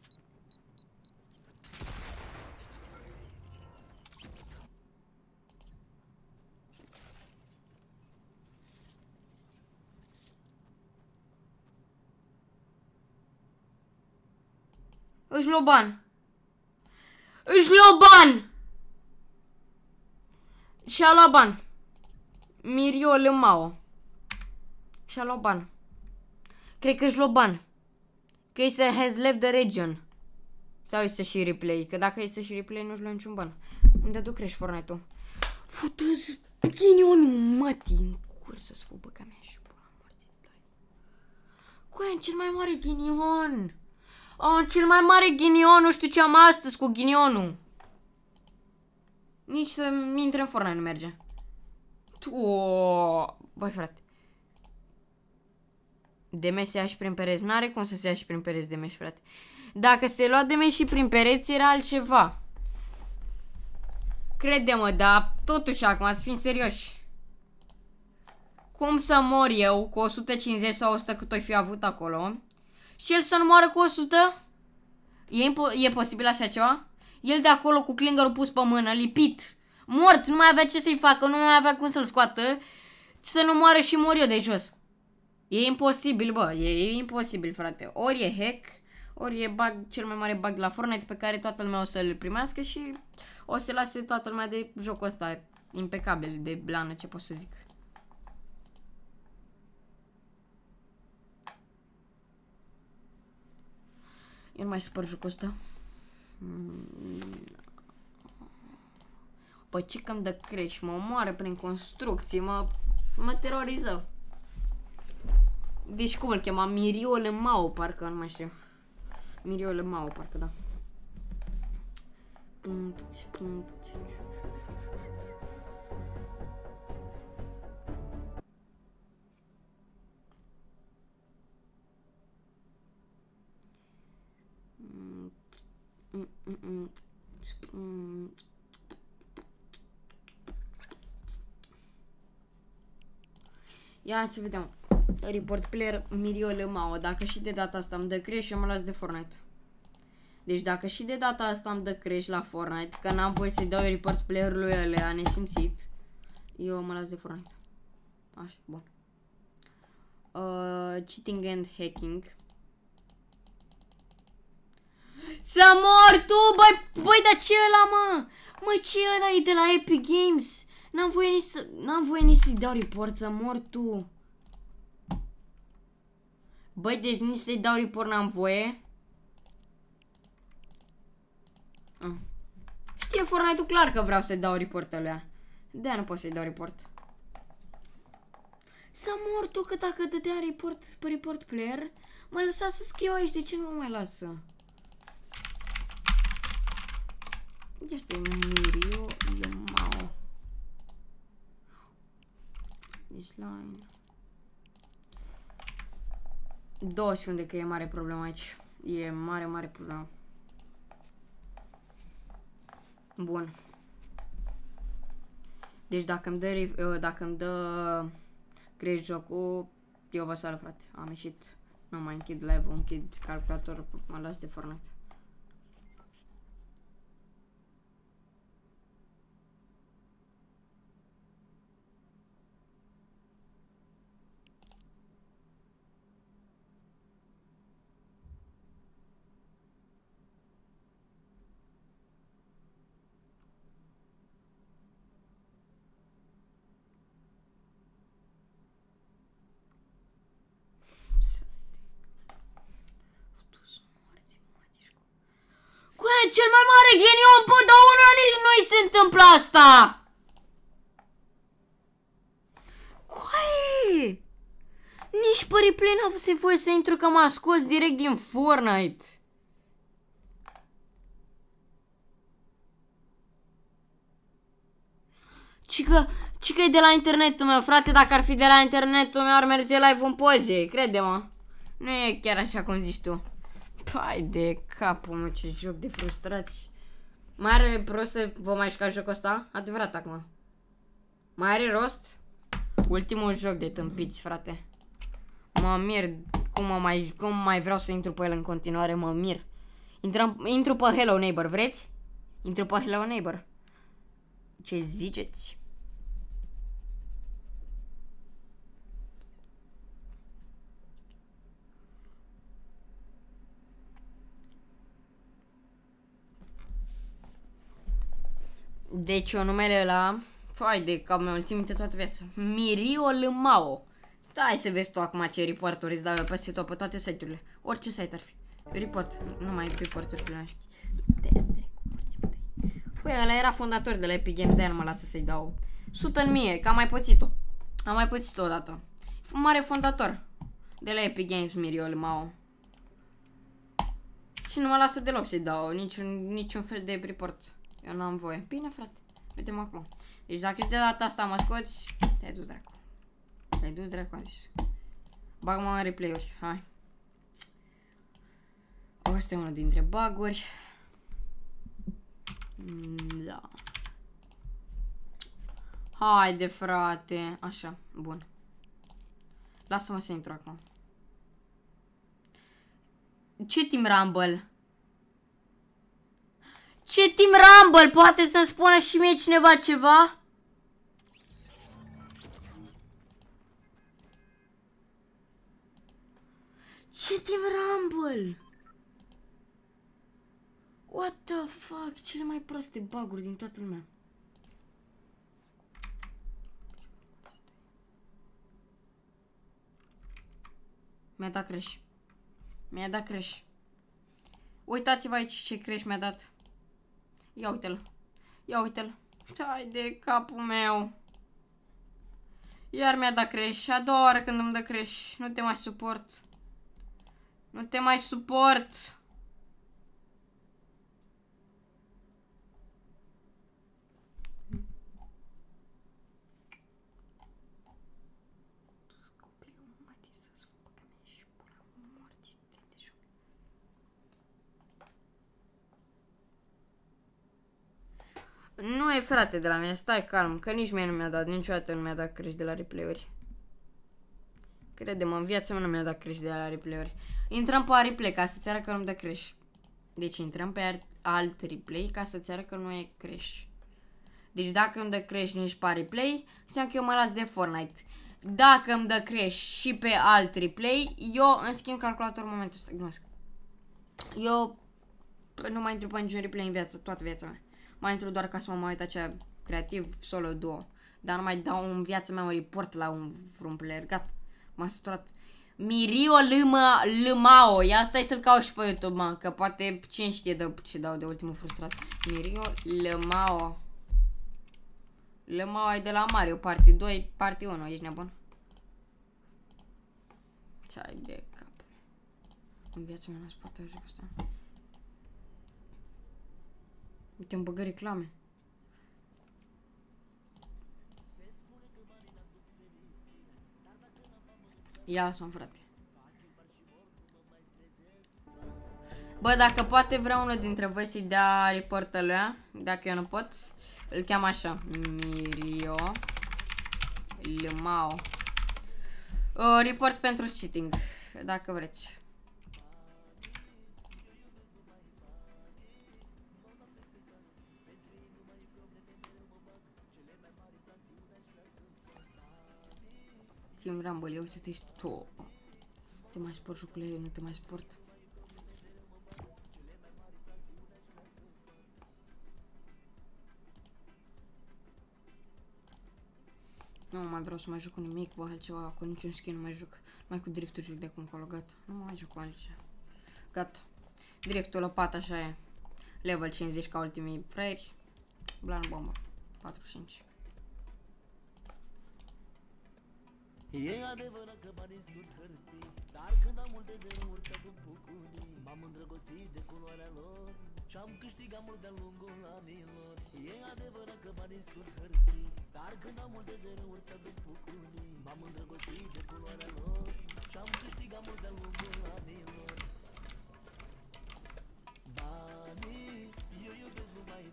Își lua ban. Își lua ban. Și-a luat ban. Miriol Mao. Și-a luat ban. Cred că își lua ban. Că îi se has left the region. Sau îi să și replay. Că dacă îi să și replay nu-și lua niciun ban. Unde duc crești Fortnite-ul? Futu-ți ghinionul mătii în cursă să fubă ca mea și pula morții tăi. Cu cel mai mare ghinion. Cel mai mare ghinion, nu știu ce am astăzi cu ghinionul. Nici să intre în Fortnite nu merge. Băi frate. Demeș se ia și prin pereți. N-are cum să se ia și prin pereți Demeș, frate. Dacă se lua Demeș și prin pereți era altceva. Crede-mă, dar totuși acum să fim serioși. Cum să mor eu cu 150 sau 100 cât o fi avut acolo și el să nu moară cu 100? E posibil așa ceva? El de acolo cu Klingerul pus pe mână, lipit, mort, nu mai avea ce să-i facă, nu mai avea cum să-l scoată, să nu moară și mor eu de jos. E imposibil, bă, e imposibil, frate. Ori e hack, ori e bug, cel mai mare bug de la Fortnite pe care toată lumea o să-l primească și o să lase toată lumea de jocul ăsta impecabil, de blană, ce pot să zic. Eu nu mai spăr jocul ăsta. Păi ce că-mi dă crash, mă omoară prin construcții, mă teroriză. Deci cum îl chema? Miriol Mao, parcă, nu mai știu. Miriol Mao, parcă, da. Ia să vedem. Report player Miriol Mao. Dacă și de data asta îmi dă crash, eu mă las de Fortnite. Deci dacă și de data asta îmi dă crash la Fortnite, că n-am voie să-i dau report player-ului ălea nesimțit, eu mă las de Fortnite. Așa, bun. Cheating and hacking. Să mor tu, băi, dar ce ăla, mă? Mă, ce ăla e de la Epic Games? N-am voie nici să-i dau report, să mor tu. Băi, deci nici să-i dau report n-am voie. Știe Fortnite-ul clar că vreau să-i dau report ălea. De-aia nu pot să-i dau report. Să mor tu, că dacă dădea report pe report player, mă lăsa să scriu aici, de ce nu mă mai lasă? Este Miriol Mao. This line. 2 secunde că e mare problemă aici. E mare problemă. Bun. Deci dacă îmi dă crești jocul, eu vă salut, frate. Am ieșit. Nu mai închid live-ul, închid calculatorul, mă las de Fortnite. Cel mai mare ghinion, bă, dar una nici nu-i se întâmplă asta! Coaie! Nici pe replay n-a fost voie să intru, că m-a scos direct din Fortnite. Cică e de la internetul meu, frate, dacă ar fi de la internetul meu ar merge live în poze, crede-mă. Nu e chiar așa cum zici tu. Pai de capul meu, ce joc de frustrați. Mai are rost să vă mai jucați jocul ăsta? Adevărat acum. Mai are rost? Ultimul joc de tâmpiți, frate. Mă mir cum mai vreau să intru pe el în continuare, mă mir. Intru pe Hello Neighbor, vreți? Intru pe Hello Neighbor. Ce ziceți? Deci eu numele ăla, fai de cap meu, îl țin minte toată viața. Mirio Lmao. Stai să vezi tu acum ce report-uri îți dau eu peste tot, pe toate site-urile. Orice site ar fi. Report, nu mai report-uri primești. Păi ăla era fondator de la Epic Games, de-aia nu mă lasă să-i dau 100 în mie, că am mai pățit-o. Am mai pățit-o odată. Mare fondator de la Epic Games, Mirio Lmao. Și nu mă lasă deloc să-i dau niciun fel de report. Eu n-am voie. Bine, frate. Uite-mă acum. Deci dacă de data asta mă scoți, te-ai dus dracu. Te-ai dus dracu, am zis. Bag-mă în replay-uri. Hai. Asta e unul dintre bug-uri. Da. Haide, frate. Așa, bun. Lasă-mă să intru acum. Ce Team Rumble? Ce Team Rumble? Poate să-mi spună și mie cineva ceva? Ce Team Rumble? What the fuck? Cele mai proste bug-uri din toată lumea. Mi-a dat crash. Mi-a dat crash. Uitați-vă aici ce crash mi-a dat. Ia uite-l. Ia uite-l. Hai de capul meu. Iar mi-a dat crash. A doua oară când îmi dă crash. Nu te mai suport. Nu te mai suport. Nu e, frate, de la mine, stai calm, că nici mie nu mi-a dat, niciodată nu mi-a dat crash de la replay-uri. Crede-mă, în viața mea nu mi-a dat crash de la replay-uri. Intrăm pe replay ca să-ți arăt că nu-mi dă crash. Deci intrăm pe alt replay ca să-ți arăt că nu e crash. Deci dacă îmi dă crash nici pe replay, înseamnă că eu mă las de Fortnite. Dacă îmi dă crash și pe alt replay, eu îmi schimb calculatorul în momentul ăsta. Glumesc. Eu nu mai intru pe niciun replay în viață, toată viața mea. Mai intru doar ca să mă mai uit aceea creativ, solo, duo. Dar nu mai dau în viața mea un report la vreun player. Gata, m-am săturat. Mirio Lmao. Ia stai să-l caut și pe YouTube, mă, că poate cine știe de ce dau de ultimul frustrat. Mirio Lmao. Lmao e de la Mario Party 2, Party 1, ești nebun? Ce-ai de cap. În viața mea n-aș putea juca asta. Uite, îmi băgă reclame. Ia sunt, frate. Bă, dacă poate vrea unul dintre voi să-i dea report ăluia, dacă eu nu pot, îl cheamă așa. Mirio Lmao. Report pentru cheating, dacă vreți. Team Rumble, uite-te, ești tu. Te mai sport jocurile, eu nu te mai sport. Nu mai vreau să mai joc cu nimic, cu altceva, cu niciun skin nu mai joc. Mai cu drifturi joc de acum încolo, gata. Nu mai joc cu altceva. Gata. Driftul lăpat așa e. Level 50 ca ultimii fraieri. Blan bomba. 45. E adevărat că banii sunt hârtii, dar când am multe zerouri ca după bucurii, m-am îndrăgostit de culoarea lor și-am câștigat mult de-a lungul anilor. E adevărat că banii sunt hârtii, dar când am multe zerouri ca după bucurii, m-am îndrăgostit de culoarea lor și-am câștigat mult de-a lungul anilor. Banii, eu iubesc numai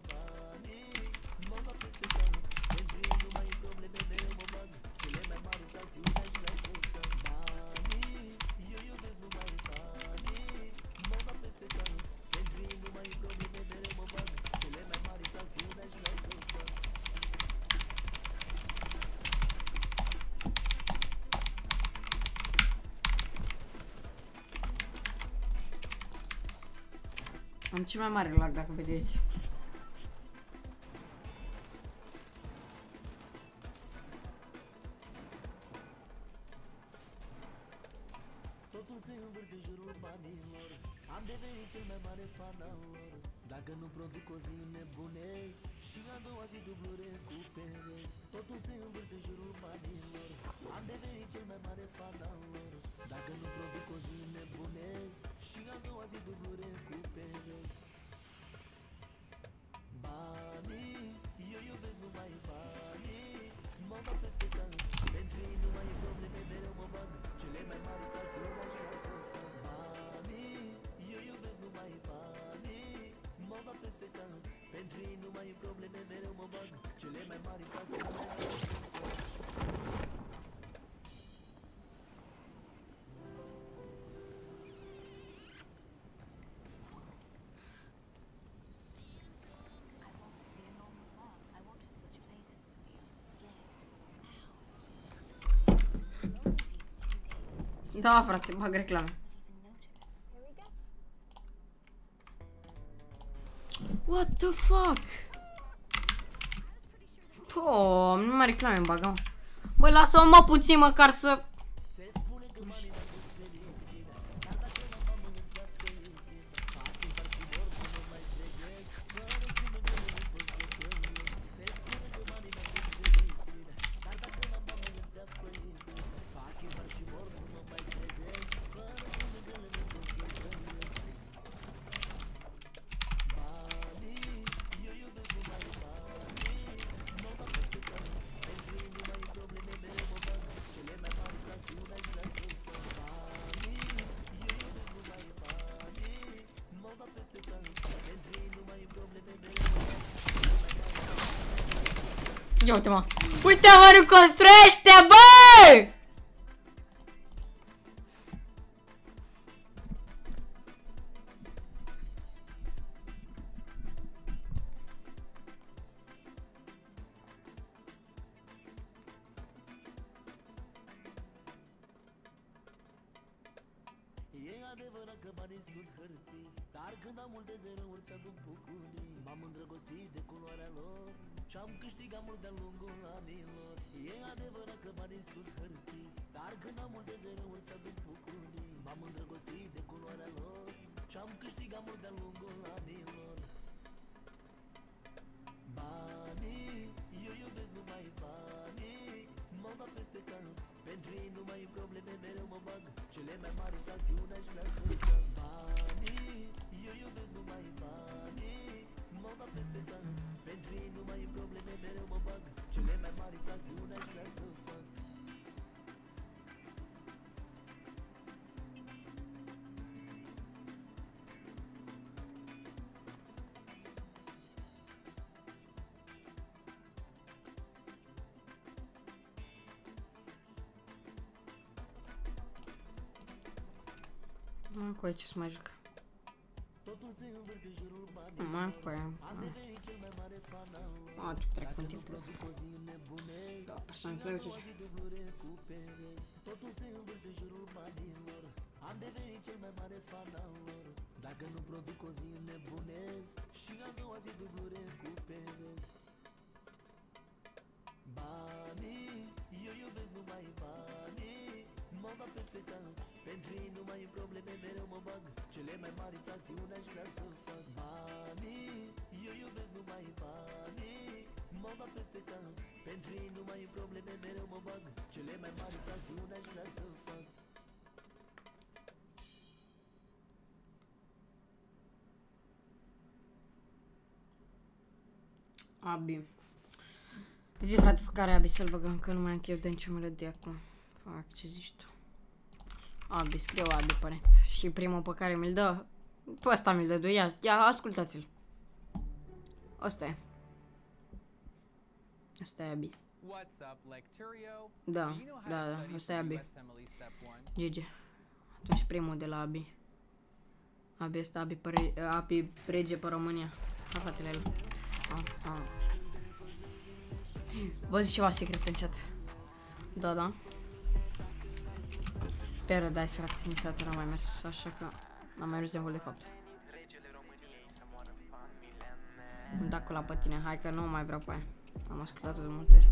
Am cel mai mare lag, dacă vedeți. Totul se învârte în jurul banilor. Am devenit cel mai mare fan al lor. Dacă nu produc o zi nebunesc și a doua zi dublu recuperez. Totul se învârte în jurul banilor. Am devenit cel mai mare fan al lor. Dacă nu produc o zi nebunesc și a doua zi dublu recuperez. Banii, eu iubesc numai banii. Mă bag peste cap, pentru ei nu mai e probleme, mereu mă bag. Cele mai mari fracțiuni aș vrea să fac. Banii, eu iubesc numai banii. Mă bag peste cap, pentru ei nu mai e probleme, mereu mă bag. Cele mai mari fracțiuni aș vrea să fac. Da, frate, bag reclame. What the fuck? Doamne, nu mai reclame îmi bagă. Băi, lasă-mă mă puțin măcar să... Ia uite mă. Uite mă, nu construiește, bă! E adevărat că banii sunt hârtii, dar când am multe zerouri ți-aduc bucurii. M-am îndrăgostit de culoarea lor și-am câștigat mult de-a lungul anilor. E adevărat că banii sunt hârtii, dar când am multe zerouri ți-aduc bucurii. M-am îndrăgostit de culoarea lor și-am câștigat mult de-a lungul anilor. Banii, eu iubesc numai banii. Mă bag peste cap, pentru ei nu mai e probleme, mereu mă bag. Cele mai mari fracțiuni aș vrea să fac. Banii, eu iubesc numai banii. Mă bag peste cap, pentru ei nu mai e probleme, mereu mă bag. Cele mai mari fracțiuni aș vrea să fac. Nu, cu aici să mai joc. Totul se învârte în jurul banilor. Mai cu aia. Am devenit cel mai mare fan al lor. A, tu trec cu tiltă. Produc o zi nebunesc. Da, persoane plău ce. Dublu recuperez. Totul se învârte în jurul banilor. Am devenit cel mai mare fan al lor. Dacă nu produc o zi nebunesc și a doua zi dublu recuperez. Banii, eu iubesc numai banii. Mă bag peste cap, pentru ei nu mai e probleme, mereu mă bag. Cele mai mari fracțiuni aș vrea să fac. Banii, eu iubesc numai banii. Mă bag peste cap, pentru ei nu mai e probleme, mereu mă bag. Cele mai mari fracțiuni aș vrea să fac. Abi. Zi, frate, pe care Abi să-l băgăm, că nu mai am chef de nicio melodie acum. Fac, ce zici tu? Abi, scriu Abi pe net. Și primul pe care mi-l dă, pe ăsta mi-l dă, ia ascultați-l. Ăsta e. Asta e Abi. Da, ăsta e Abi. GG. Atunci primul de la Abi. Abi ăsta, Abi rege pe România. Ha, fratele el. Vă zic ceva secret în chat. Da. Paradise, frate, niciodată n-am mai mers, așa că n-am mai mers de mult de fapt. Îmi da cu la pe tine. Hai că nu mai vreau pe aia. Am ascultat-o de multe ori.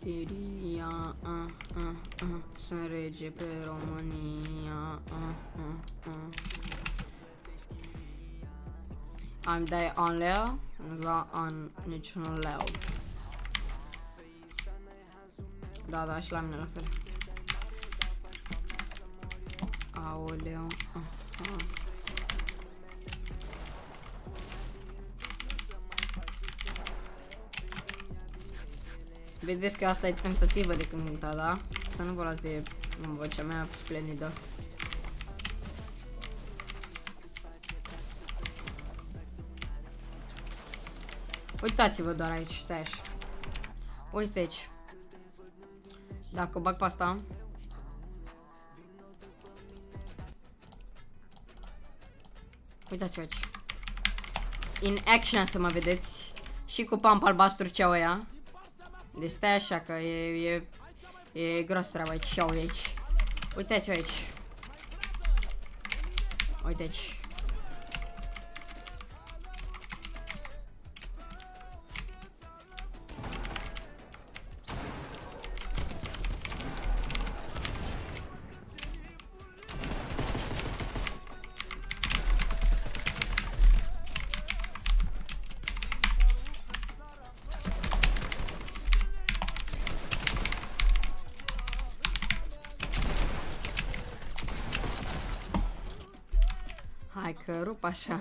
Iria, sunt rege pe România. Am dai an leu, nu da an niciunul leu. Da, și la mine la fel. Aoleu. Vedeți că asta e tentativă de cânta, da? Să nu vă las de vocea mea splendidă. Uitați-vă doar aici, stai așa. Uite aici. Dacă o bag pe asta. Uitați-vă aici. In action să mă vedeți. Și cu pump albastru ce au ea. Deci stai așa că e gros treaba aici și au aici. Uitați-vă aici. Uite aici. Hai că rup așa.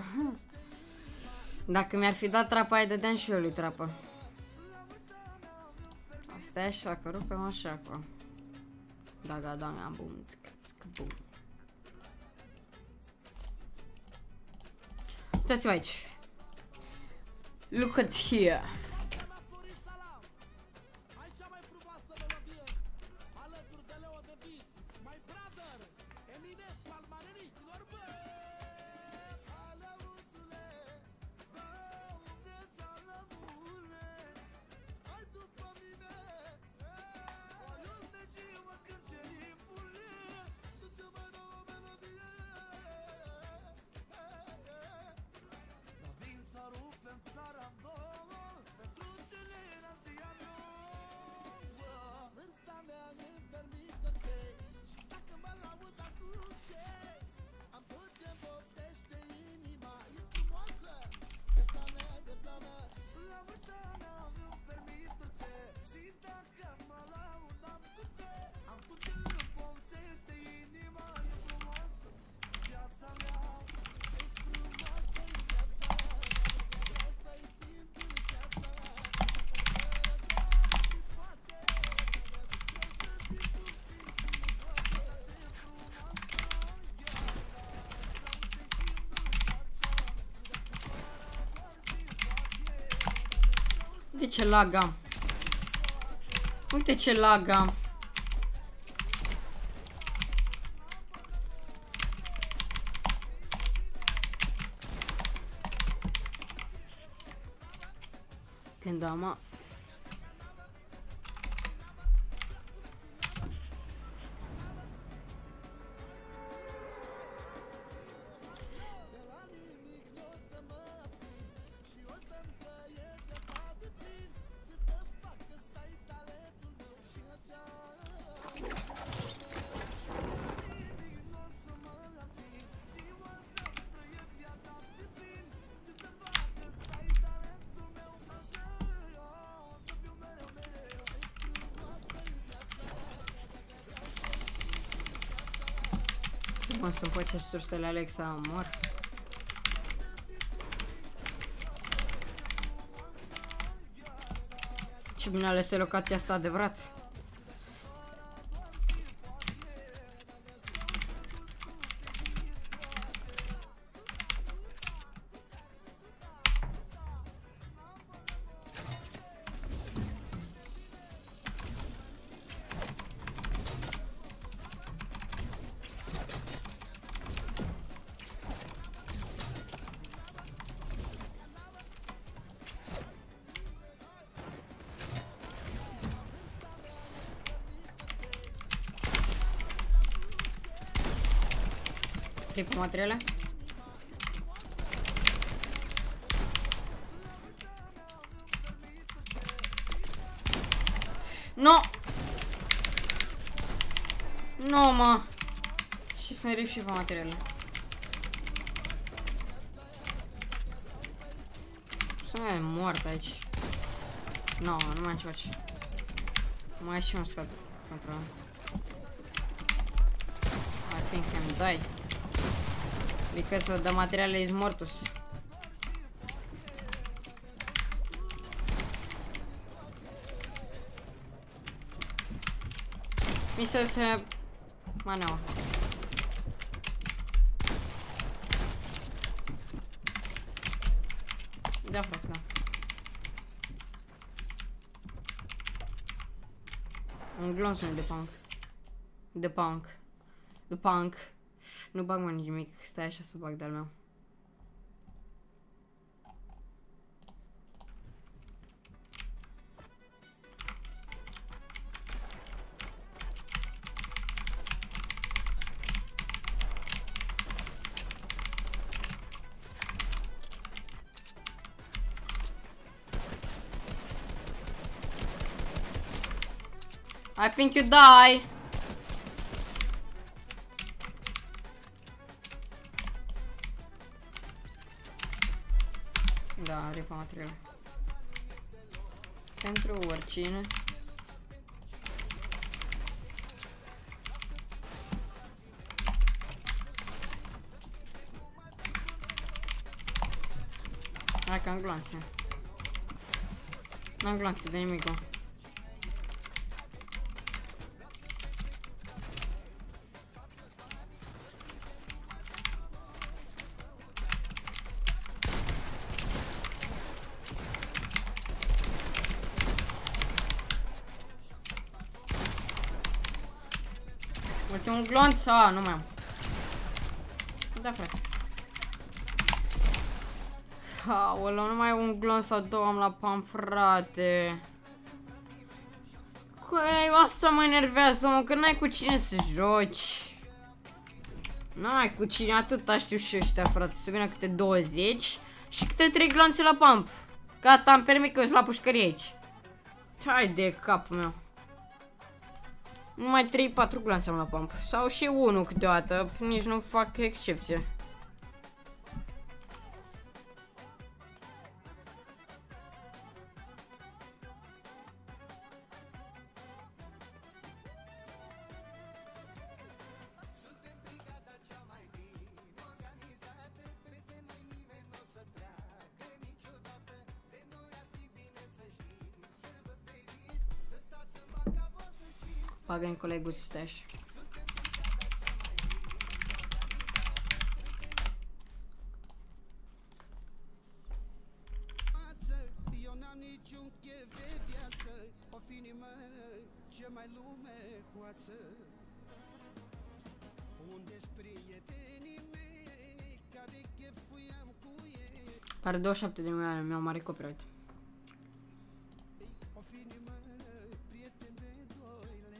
Dacă mi-ar fi dat trapa, îi dădeam și eu lui trapă. Asta e așa, că rupem așa acum. Da, am bum, bum. Uitați-vă aici. Look at here. Uite ce lag am. Uite ce lag am. Când am Mă, să-mi face sursele Alexa, mor. Ce bine ales locația asta, adevărat. Clip materiale. No! Nu, mă! Și sunt rip și pe materiale. Sunt mort aici. No, nu mai am ce face. Mai și un scat contra. I think I'm die. Because the material is mortus. Mi se maneaua. Da, frate, da. Un glonț de punk. De punk. De punk. Nu bag mai nimic. Stai așa să bag de-al meu. I think you die. Da, ripa materiale. Pentru oricine. Hai că am glanțe. N-am glanțe de nimic, bă. Ultimul glonț? Nu mai am. Da, frate. Aoleu, nu mai am un glonț sau două am la pam, frate. Cui, asta mă enervează, mă, că n-ai cu cine să joci. N-ai cu cine, atâta știu și ăștia, frate. Să vină câte 20 și câte 3 glonțe la pump. Gata, am permis că eu sunt la pușcărie aici. Hai de capul meu. Numai 3-4 glanțe am la pump. Sau și 1 câteodată. Nici nu fac excepție. Bagă-mi colegul să stai așa. Eu n-am niciun chef de viață, o fi nimeni ce mai lume hoață. Unde-s prietenii mei care chefuiam cu ei? Are 27 de milioane, mi-au mare copyright. O fi nimeni prieten de 2 lei.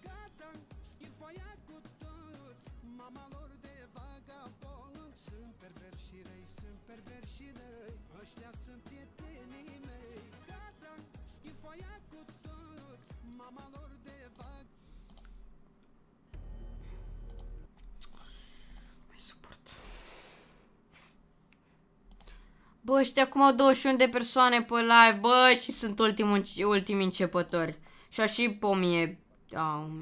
Gata, schifoia cu toți, mama lor de vagabond. Sunt perverși și răi, sunt perverși și răi, ăștia sunt prietenii mei. Gata, schifoia cu toți, mama lor de vagabond. Mai suport. Bă, ăștia acum au 21 de persoane pe live, bă, și sunt ultimii începători. Și a și pe 1000.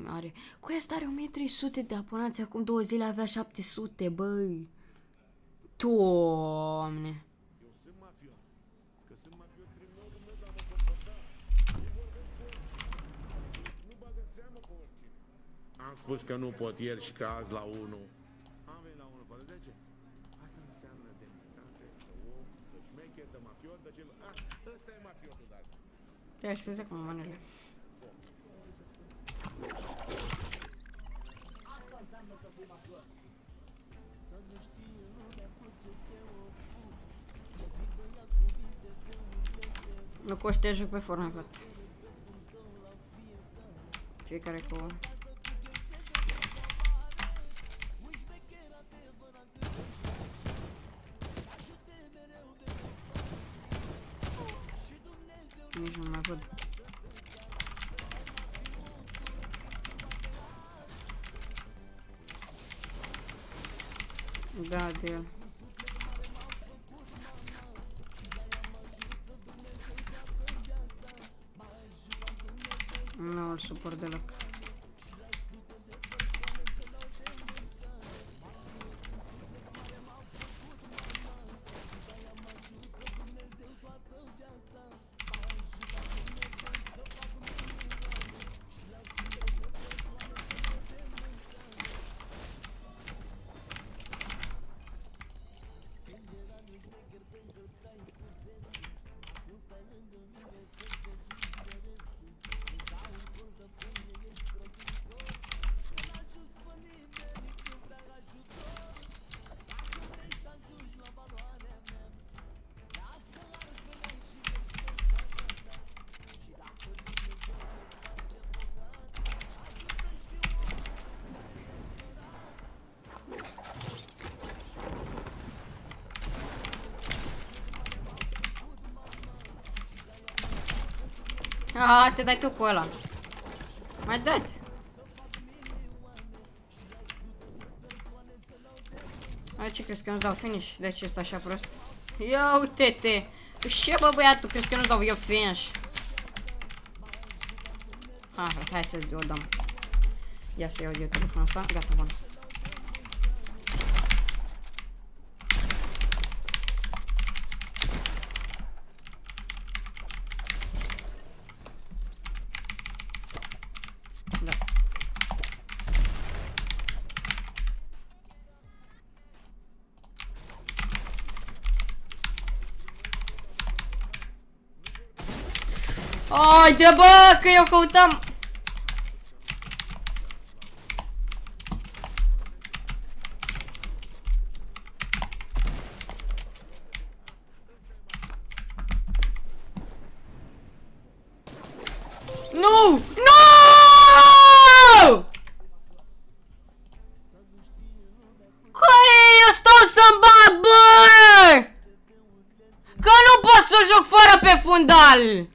Are. Cu asta are 1300 de abonați, acum 2 zile avea 700, băi. Doamne. Eu sunt mafiot. Că sunt mafiot criminalul meu, dar mă comporta. Eu vorbesc cu oricine. Nu bagă seamă cu oricine. Am spus că nu pot ieri și că azi la 1. Am venit la 1 fără 10. Asta înseamnă demnitate, de om, de șmecher, de mafiot, de cel... Ăsta e mafiotul de azi. Te-ai scuze cu manele. Nu cu ăștia joc pe Fortnite, frate. Fiecare cu... Nici nu mai văd. Da, de el. Nu îl suport deloc. Ah, te dai tu cu ăla. Mai dă-te. Ai, ce crezi că nu-ți dau finish? De ce stai așa prost? Ia uite-te! Ce bă băiatul, crezi că nu-ți dau eu finish? Hai să o dăm. Ia să iau eu telefonul ăsta, gata, bun. Haide bă, că eu căutam. Nu! Nu! Eu stau să-mi bag, bă! Că nu pot să joc fără pe fundal!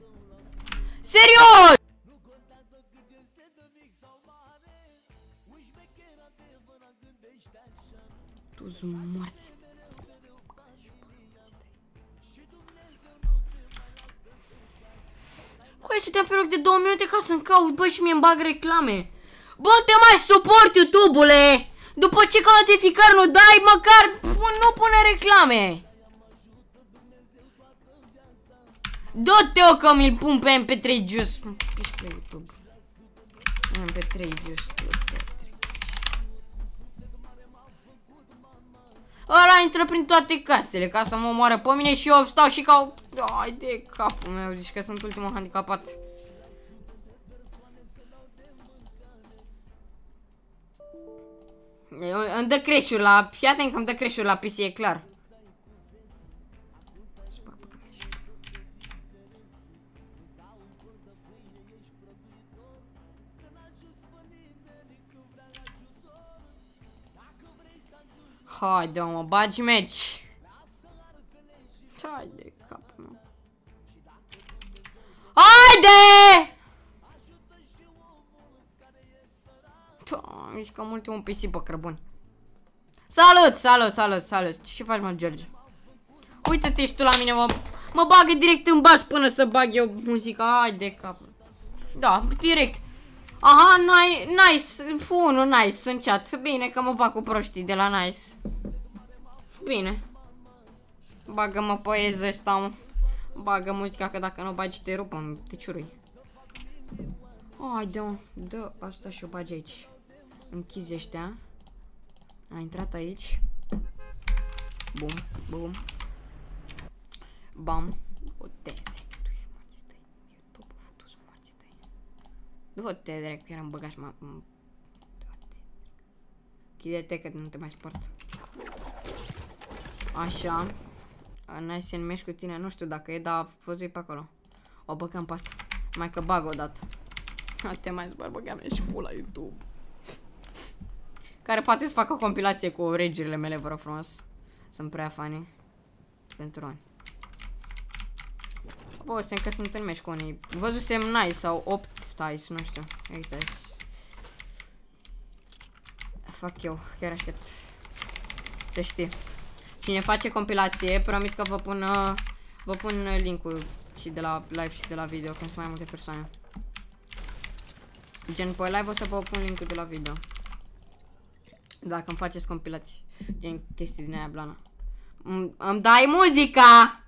Serios! Tu-s morți. Coi, stăteam pe loc de 2 minute ca să-mi caut, bă, și mie-mi bag reclame. Bă, te mai suport, YouTube-ule! După ce ca notificări nu dai, măcar nu pune reclame. Du-te-o că mi-l pun pe MP3 Juice. Ești pe YouTube. MP3 Juice. Ăla intră prin toate casele ca să mă omoară pe mine și eu stau și ca... Ai de capul meu, zici că sunt ultimul handicapat. Îmi dă crash-uri la... Fii atent că îmi dă crash-uri la PC, e clar. Haide, mă, bagi meci. Haide, capul meu. Haide! Ești cam ultimul PC pe cărbuni. Salut, salut, salut, salut. Ce faci, mă, George? Uite-te și tu la mine, mă bagă direct în bas până să bag eu muzica. Haide, capul. Da, direct. Aha, nice, Fu1, nice, în chat. Bine că mă bag cu proștii de la nice. Bine. Bagă-mă poeză ăsta, mă. Bagă muzica, că dacă nu bagi te rupă, te ciurui. Haide, mă, dă asta și o bagi aici. Închizi ăștia. A intrat aici. Bum, bum. Bam. Du-te, du-te, direct, că eram băgat și m-am... Chide-te că nu te mai sport. Așa. N-ai să înmești cu tine, nu știu dacă e, dar făzui pe acolo. O băgăm pe asta. Mai că bag odată. Te mai zbar, băgam și pula YouTube. Care poate să facă o compilație cu regiurile mele, vă rog frumos. Sunt prea funny. Pentru ani. Văzusem că sunt în meci cu unii. Văzusem Nice sau 8 Tais, nu știu. Uite. Fac eu, chiar aștept. Să știi. Cine face compilație, promit că vă pun link-ul și de la live și de la video, când sunt mai multe persoane. Gen, pe live o să vă pun link-ul de la video. Dacă îmi faceți compilații. Gen, chestii din aia blana. Îmi dai muzica!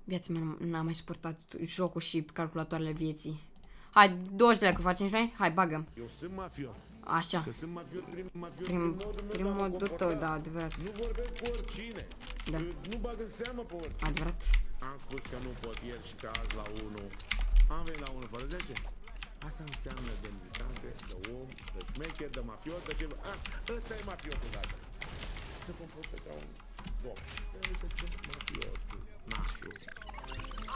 Viața mea n-am mai suportat jocul și calculatoarele vieții. Hai, 20 de lei, că facem noi? Hai, bagă. Eu sunt mafiot. Așa. Că sunt mafiot Prin modul tău, da, adevărat. Nu vorbesc cu oricine. Da. Nu bag în seamă pe oricine. Adevărat. Am spus că nu pot ieri și că azi la 1. Am venit la 1 fără 10. Asta înseamnă demnitate, de om, de șmecher, de mafiot, de ceva. Ăsta e mafiotul, dată. Se comportă ca un boc. Trebuie să spun mafiot. Nașul.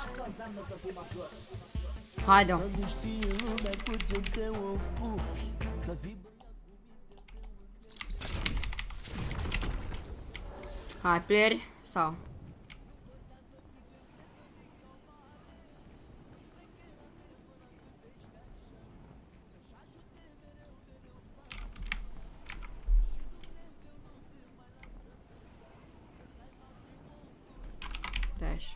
Asta înseamnă să fii mafiot. Haide-o. Să nu știi lumea cu ce te ocupi. Să fii Hai, playeri sau? Dash.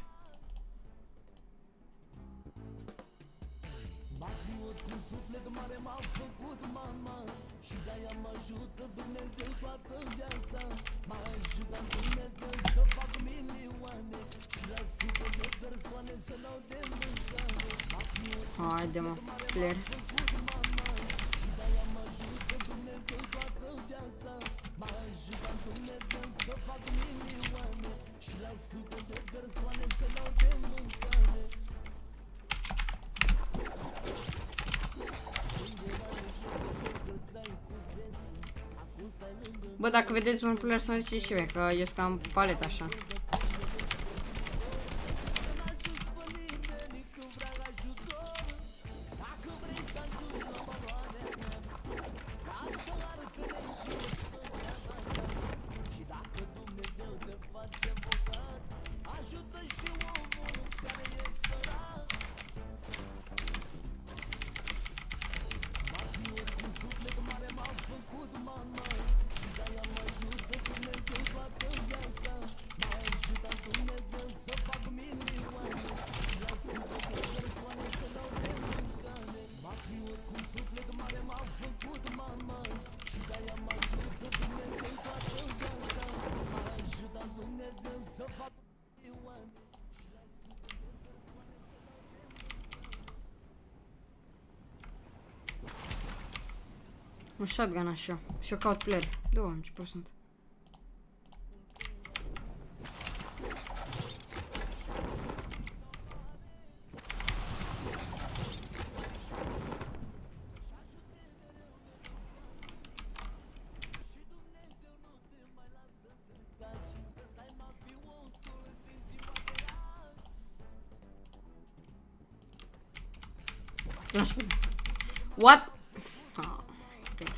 mafiot cu suflet mare m-a făcut mama. Și de-aia mă ajută Dumnezeu toată viața. M-a ajutat Dumnezeu să fac milioane. Și la sute de persoane să dau de mâncare. Mafiot Haide, mă, player. făcut mama. Și de-aia mă ajută Dumnezeu toată viața. M-a ajutat Dumnezeu să fac milioane. Și la sute de persoane să dau de mâncare. Bă, dacă vedeți un player să-mi ziceți și mie, că eu sunt cam palet așa. Un shotgun așa. Și eu caut player. Doamne, ce prost sunt. What? Ah, okay.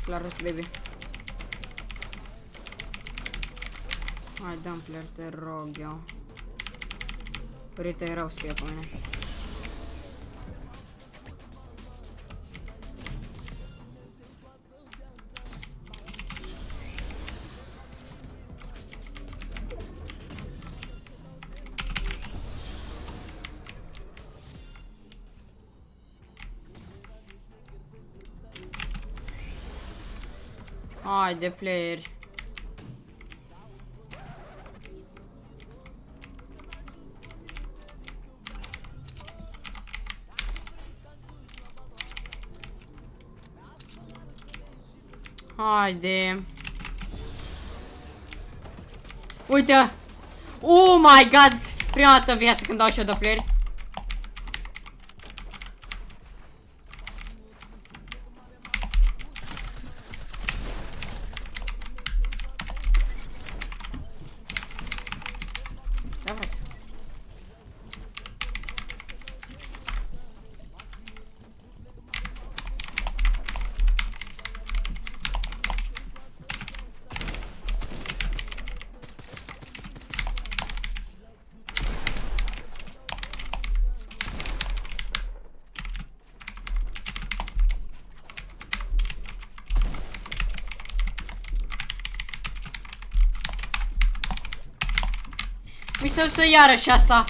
Claros, baby. Hai, Dumpler, te rog eu. Uite, erau scrie pe mine. Haide, player. Haide. Uite. Oh my god. Prima dată în viață când dau și eu de player. Da, frate. să se iarăși asta.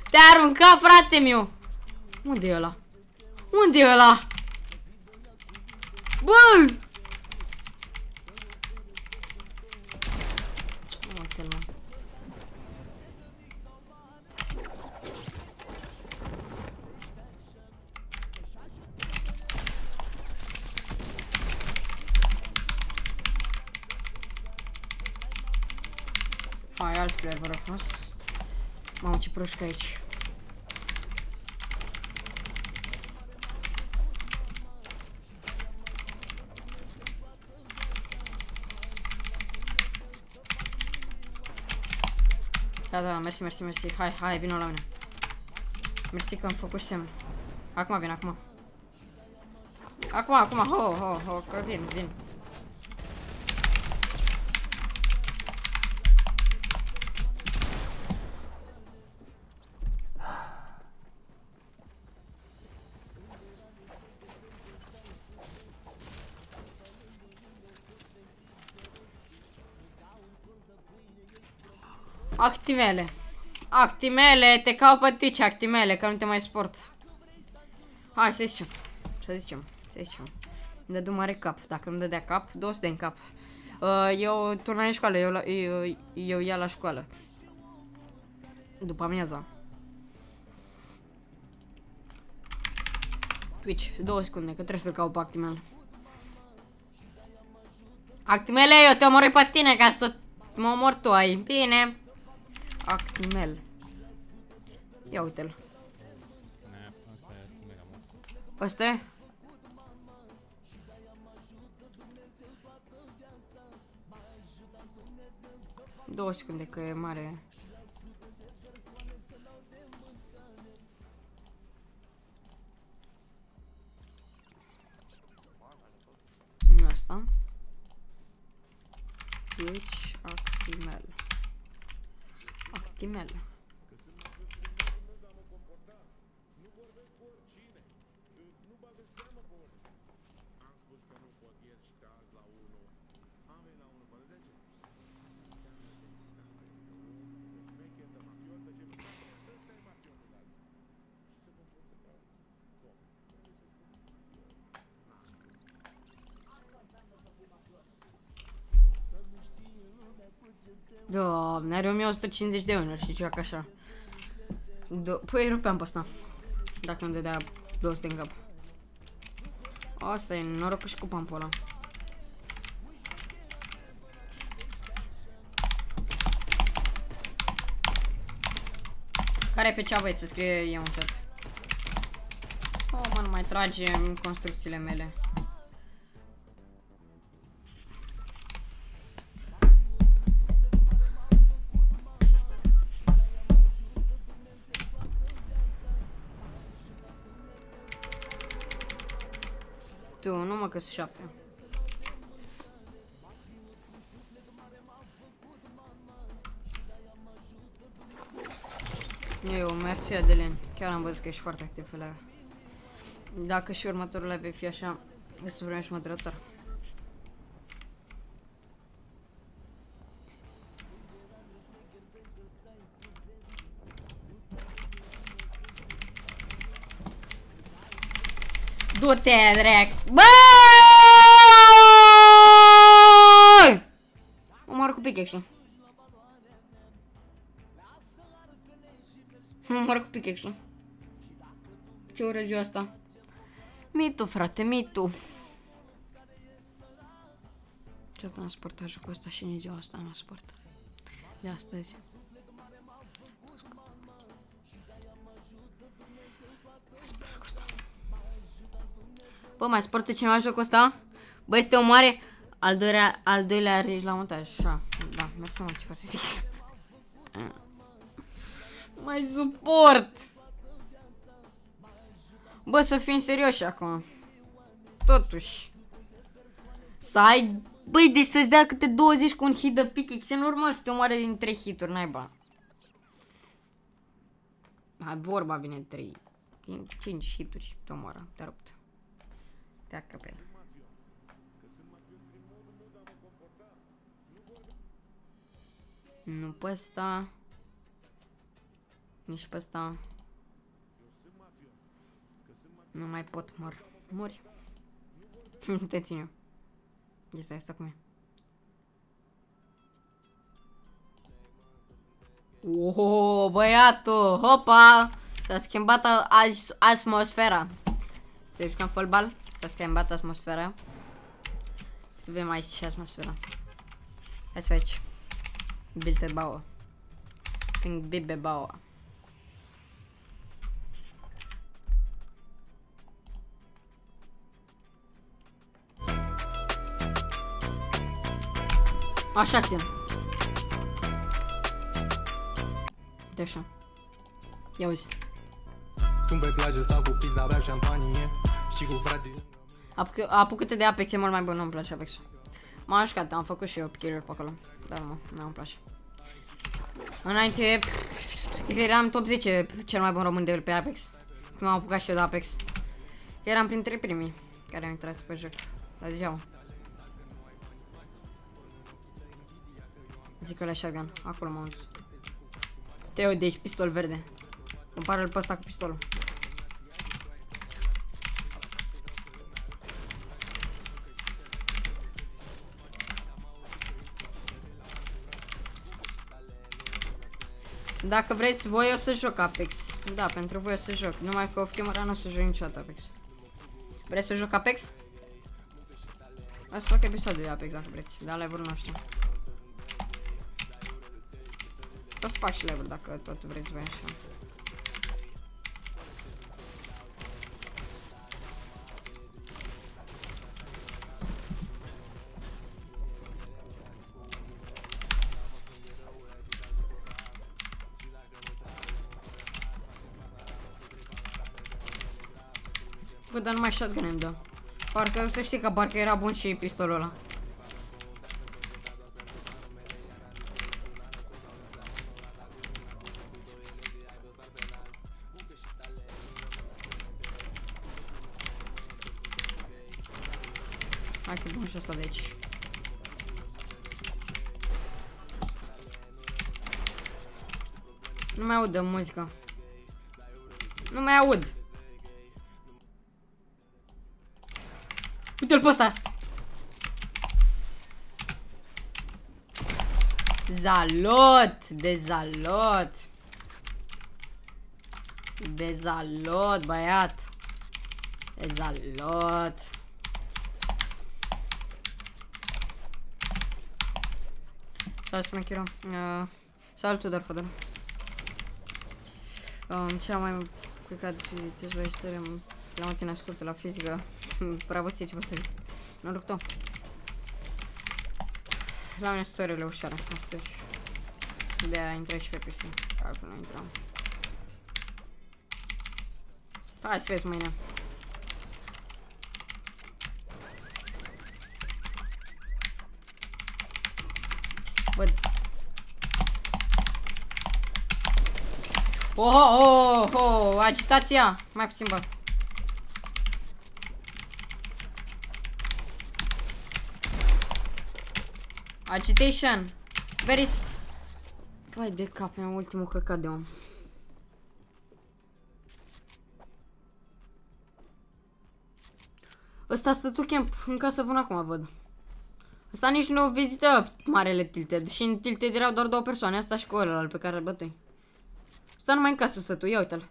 Te-a aruncat, frate meu. Unde e ăla? Unde e ăla? Bă! Uite-l, mă. Hai, alți player, vă rog frumos. Mamă, ce proșcă aici. Da, mersi, mersi, mersi. Hai, hai, vino la mine. Mersi că am făcut semn. Acum vin, acum. Acum, ho, că vin. Actimele. Actimele, te caut pe Twitch, Actimele, că nu te mai sport. Hai, să zicem. Îmi dădu mare cap. Dacă nu dădea cap, 200 în cap. Eu turnai în școală, eu ia la școală. După amiaza. Twitch, 2 secunde, că trebuie să-l caut pe Actimele. Actimele, eu te omorâi pe tine ca să mă omor tu ai. Bine. Actimel. Ia uite-l. Ăsta e? Două secunde că e mare. Nu asta. Twitch Actimel. Actimel. Doamne, are 1150 de euro și ceva ca așa. Păi rupeam pe asta. Dacă nu dădea 200 în cap. Asta e noroc și cu pampul ăla. Care pe cea băieți să scrie eu un chat. Oh, mă, nu mai trage în construcțiile mele. Tu, nu mă, că sunt 7. Eu, mersi Adelin. Chiar am văzut că ești foarte activ pe live. Dacă și următorul live vei fi așa, vreau să vrem și moderator. Du-te, drec! Băi! Mă moară cu pickaxe-ul. Mă moară cu pickaxe-ul. Ce ură ziua asta? Mitu, frate, mitu. Ce-o n-am sportat jocul ăsta și nici ziua asta n-am sportat. De astăzi. Bă, mai sportă cineva jocul ăsta? Bă, este o mare... Al doilea regi la montaj. Așa, da, mersi mult, ce pot să zic. Mai suport! Bă, să fim serioși acum. totuși. Să ai... Băi, deci să-ți dea câte 20 cu un hit de pickaxe, e normal să te omoare din 3 hituri, naiba. Hai, vorba vine 3. Din 5 hituri te omoară, te-a rupt. Te-a căpet. Nu pe ăsta. Nici pe ăsta. Nu mai pot, mor. Mori. Te țin eu. Este asta cum e. Oh, băiatul, hopa! S-a schimbat atmosfera. Să jucăm fotbal? S-a schimbat atmosfera. Să vedem aici și atmosfera. Hai să aici. Bilbao. Ping Bilbao. Așa țin. De așa. Ia uzi. Sunt pe plajă, stau cu pizza, beau șampanie și cu frații. Apucă-te de Apex, e mult mai bun, nu-mi place Apex. M-am jucat, am făcut și eu kill-uri pe acolo. Dar nu-mi place. Înainte, eram top 10 cel mai bun român de pe Apex. Când m-am apucat și eu de Apex. Eram printre primii care au intrat pe joc. Dar degeaba. Zic că la shotgun, acolo m-am dus. Teo, deci pistol verde. Compară-l pe ăsta cu pistolul. Dacă vreți voi o să joc Apex. Da, pentru voi o să joc. Numai că off-camera nu o să joc niciodată Apex. Vreți să joc Apex? O să fac episoade de Apex dacă vreți. Dar live-uri nu știu. O să fac și live-uri dacă tot vreți voi așa. Bă, dar numai shotgun îmi dă. Parcă să știi că parcă era bun și pistolul ăla. Hai că bun și asta de aici. Nu mai aud de muzică. Nu mai aud. Uite-l pe ăsta! Zalot! De zalot! De zalot, băiat! De zalot! Salut, spune Chiro. Salut, Tudor Fodor. Cea mai căcat și tezva istorie la matina scurtă la fizică. Bravo ție, ce vă să zic. Noroc tău. La mine istoriile ușoare astăzi. De-aia intră și pe PC. Altfel nu intram. Hai să vezi mâine. Bă. Oh, agitația. Mai puțin, bă. Agitation. Very... Vai de cap, mi-am ultimul căcat de om. Ăsta stă tu camp în casă până acum, văd. Ăsta nici nu vizită marele Tilted. Și în Tilted erau doar 2 persoane, asta și cu ălălalt pe care îl bătui. Ăsta numai în casă stă tu, ia uite-l.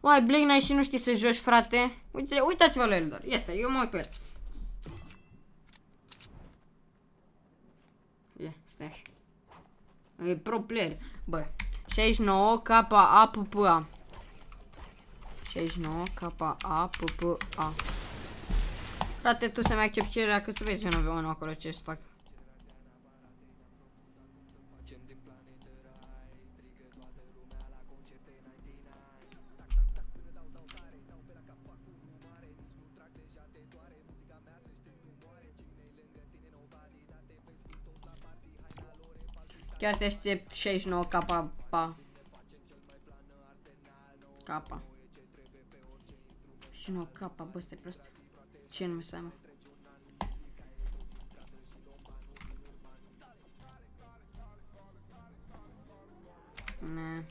Uai, Blake, n-ai și nu știi să joci, frate. Uitați-vă la el doar. Este, eu mă uit pe el. Stai. E pro player. Bă, 69 KA PPA. 69 KA PPA. Frate, tu să-mi accepti cererea cât să vezi un 1v1 acolo ce să fac. Chiar te aștept 69 capa, pa. Capa. 69 capa, bă, stai prost. Ce nume să ai, mă? Ne.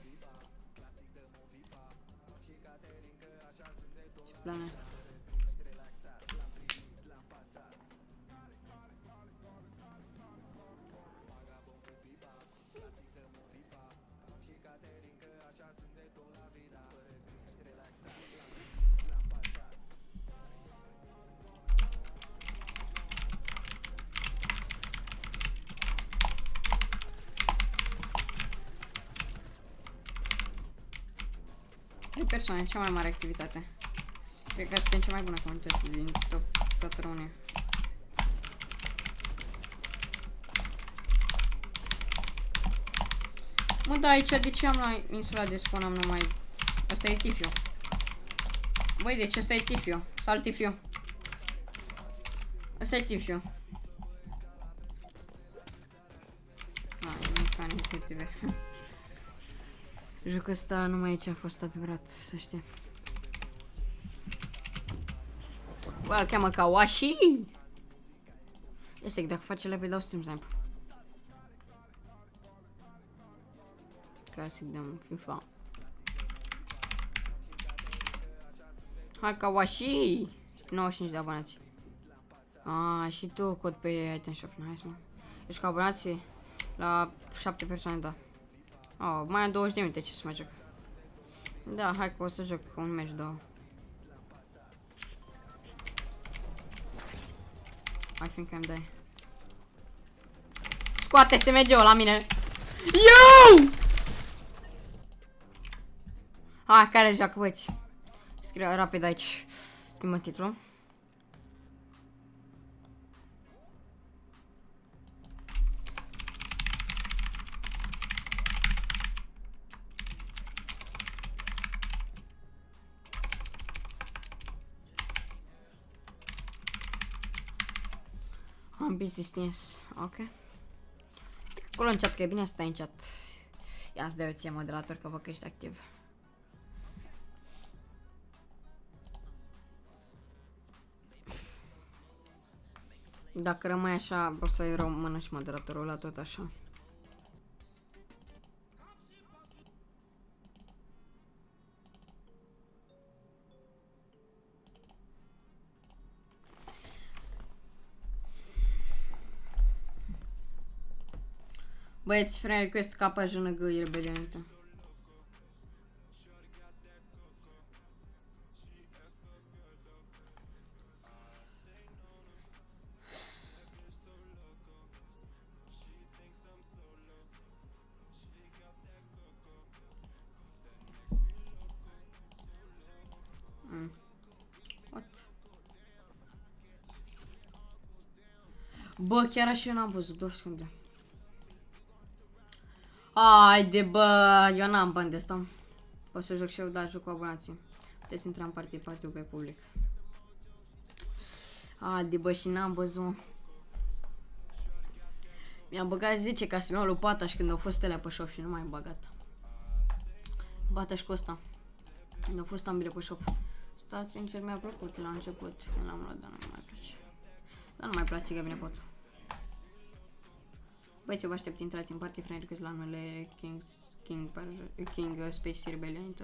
Ce planul ăsta? De persoane, cea mai mare activitate. Cred că suntem cea mai bună comunitate din toată România. Mă, da, aici de ce am la insula de spawn am numai... Asta e Tifiu. Băi, deci asta e Tifiu. Salt Tifiu. Asta e Tifiu. E mecanic TV. Jocul ăsta numai aici a fost adevărat, să știi. Bă, îl cheamă Kawashi! Este că dacă face live, dau stream snipe. Clasic de FIFA. Hai Kawashi! 95 de abonați. Și tu cod pe item shop, nice, mă. Deci cu abonații la 7 persoane, da. Mai am 20 de minute, ce să mai joc. Da, hai că o să joc un meci, două. I think I'm dead. Scoate SMG-ul la mine. Yo! Hai, care joacă, băieți? Scriu rapid aici. Schimbă titlul. Am busy stins, ok. Acolo în chat, că e bine să stai în chat. Ia să dă-ți moderator, că văd că ești activ. Dacă rămâi așa, o să-i rămână și moderatorul la tot așa. Băieți, friend request capa JNG e rebelionită. What? Bă, chiar așa n-am văzut, 2 secunde. Haide, bă, eu n-am bani de asta. Pot să joc și eu, dar joc cu abonații. Puteți intra în partiu pe public. Haide, bă, și n-am văzut. Mi-am băgat 10 ca să-mi iau lopata și când au fost ele pe shop și nu mai am băgat. Bata și cu ăsta. Când au fost ambele pe shop. Stați, sincer, mi-a plăcut la început când l-am luat, dar nu mai place. Dar nu mai place că vine pot. Băieți, eu vă aștept intrați în party, friend request la numele King Space Rebellion.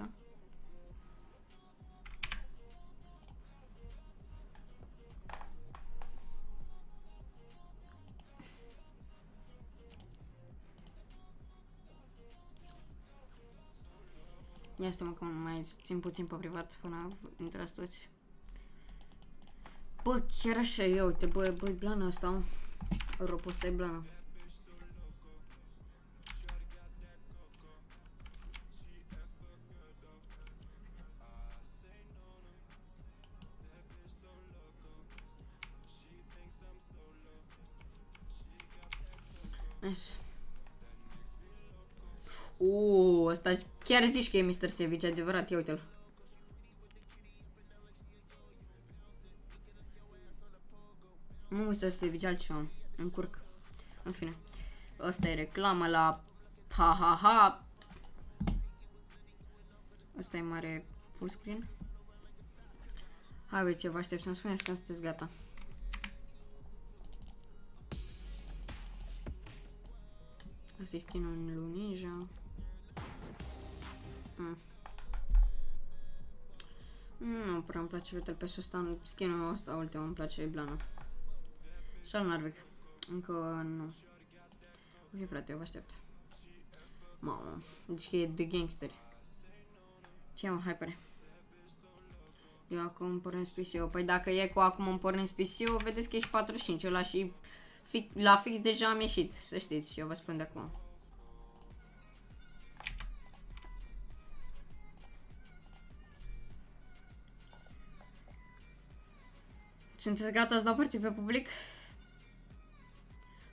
Ia stai, mă, că mai țin puțin pe privat până intrați toți. Bă, chiar așa e, uite, bă, bă, blană asta. Ropul ăsta e blană. Nice. Ăsta chiar zici că e Mr. Savage, adevărat, ia uite-l. Nu Mr. Savage, altceva, încurc. În fine. Asta e reclamă la ha ha ha. Asta e mare full screen. Hai băieți, eu vă aștept să-mi spuneți când sunteți gata. Asta e skin-ul lui Ninja. Nu prea îmi place Battle Pass-ul ăsta, skin-ul ăsta ultimul îmi place, e blană. Sau Narvik. Încă nu. Ok frate, eu vă aștept. Mamă, deci că e de gangsteri. Ce mă, hai pare. Eu acum îmi pornesc PC-ul. Păi dacă e cu acum îmi pornesc PC-ul, vedeți că ești 45. Eu la fix deja am ieșit, să știți, și eu vă spun de acum. Sunteți gata să dau partii pe public?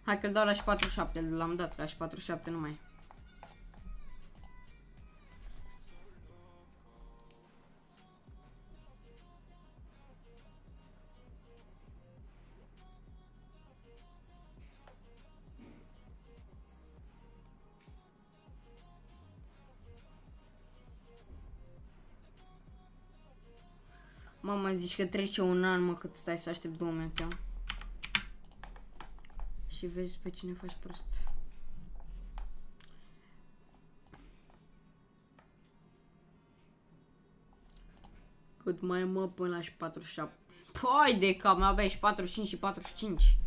Hai că-l dau la 47, l-am dat la 47 numai. Mama, zici că trece un an, mă, cât stai să aștept 2 minute. Și vezi pe cine faci prost. Cât mai mă până la 47. Păi de cap, mai aveai și 45 și 45.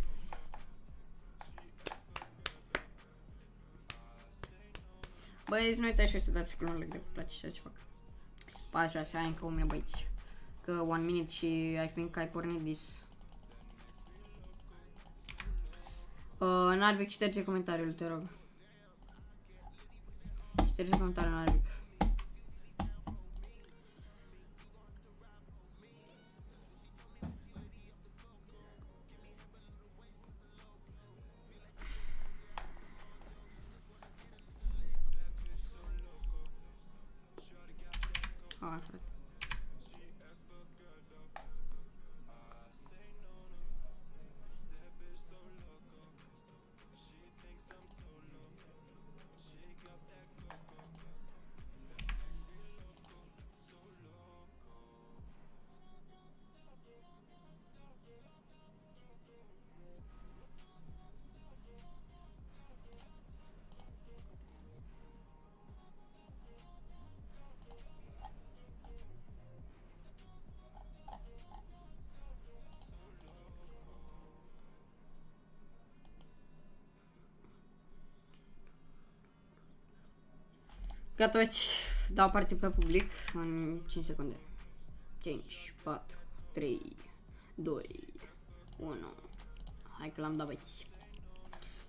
Băieți, nu uitați și să dați clonul dacă vă place ceea ce fac. 46, hai încă 1 minut, băieți. Că 1 minute și I think I pornit this. Narvik, șterge comentariul, te rog. Șterge comentariul, Narvik. Hai, frate. Gata, băieți, dau partii pe public în 5 secunde. 5, 4, 3, 2, 1. Hai că l-am dat, băieți.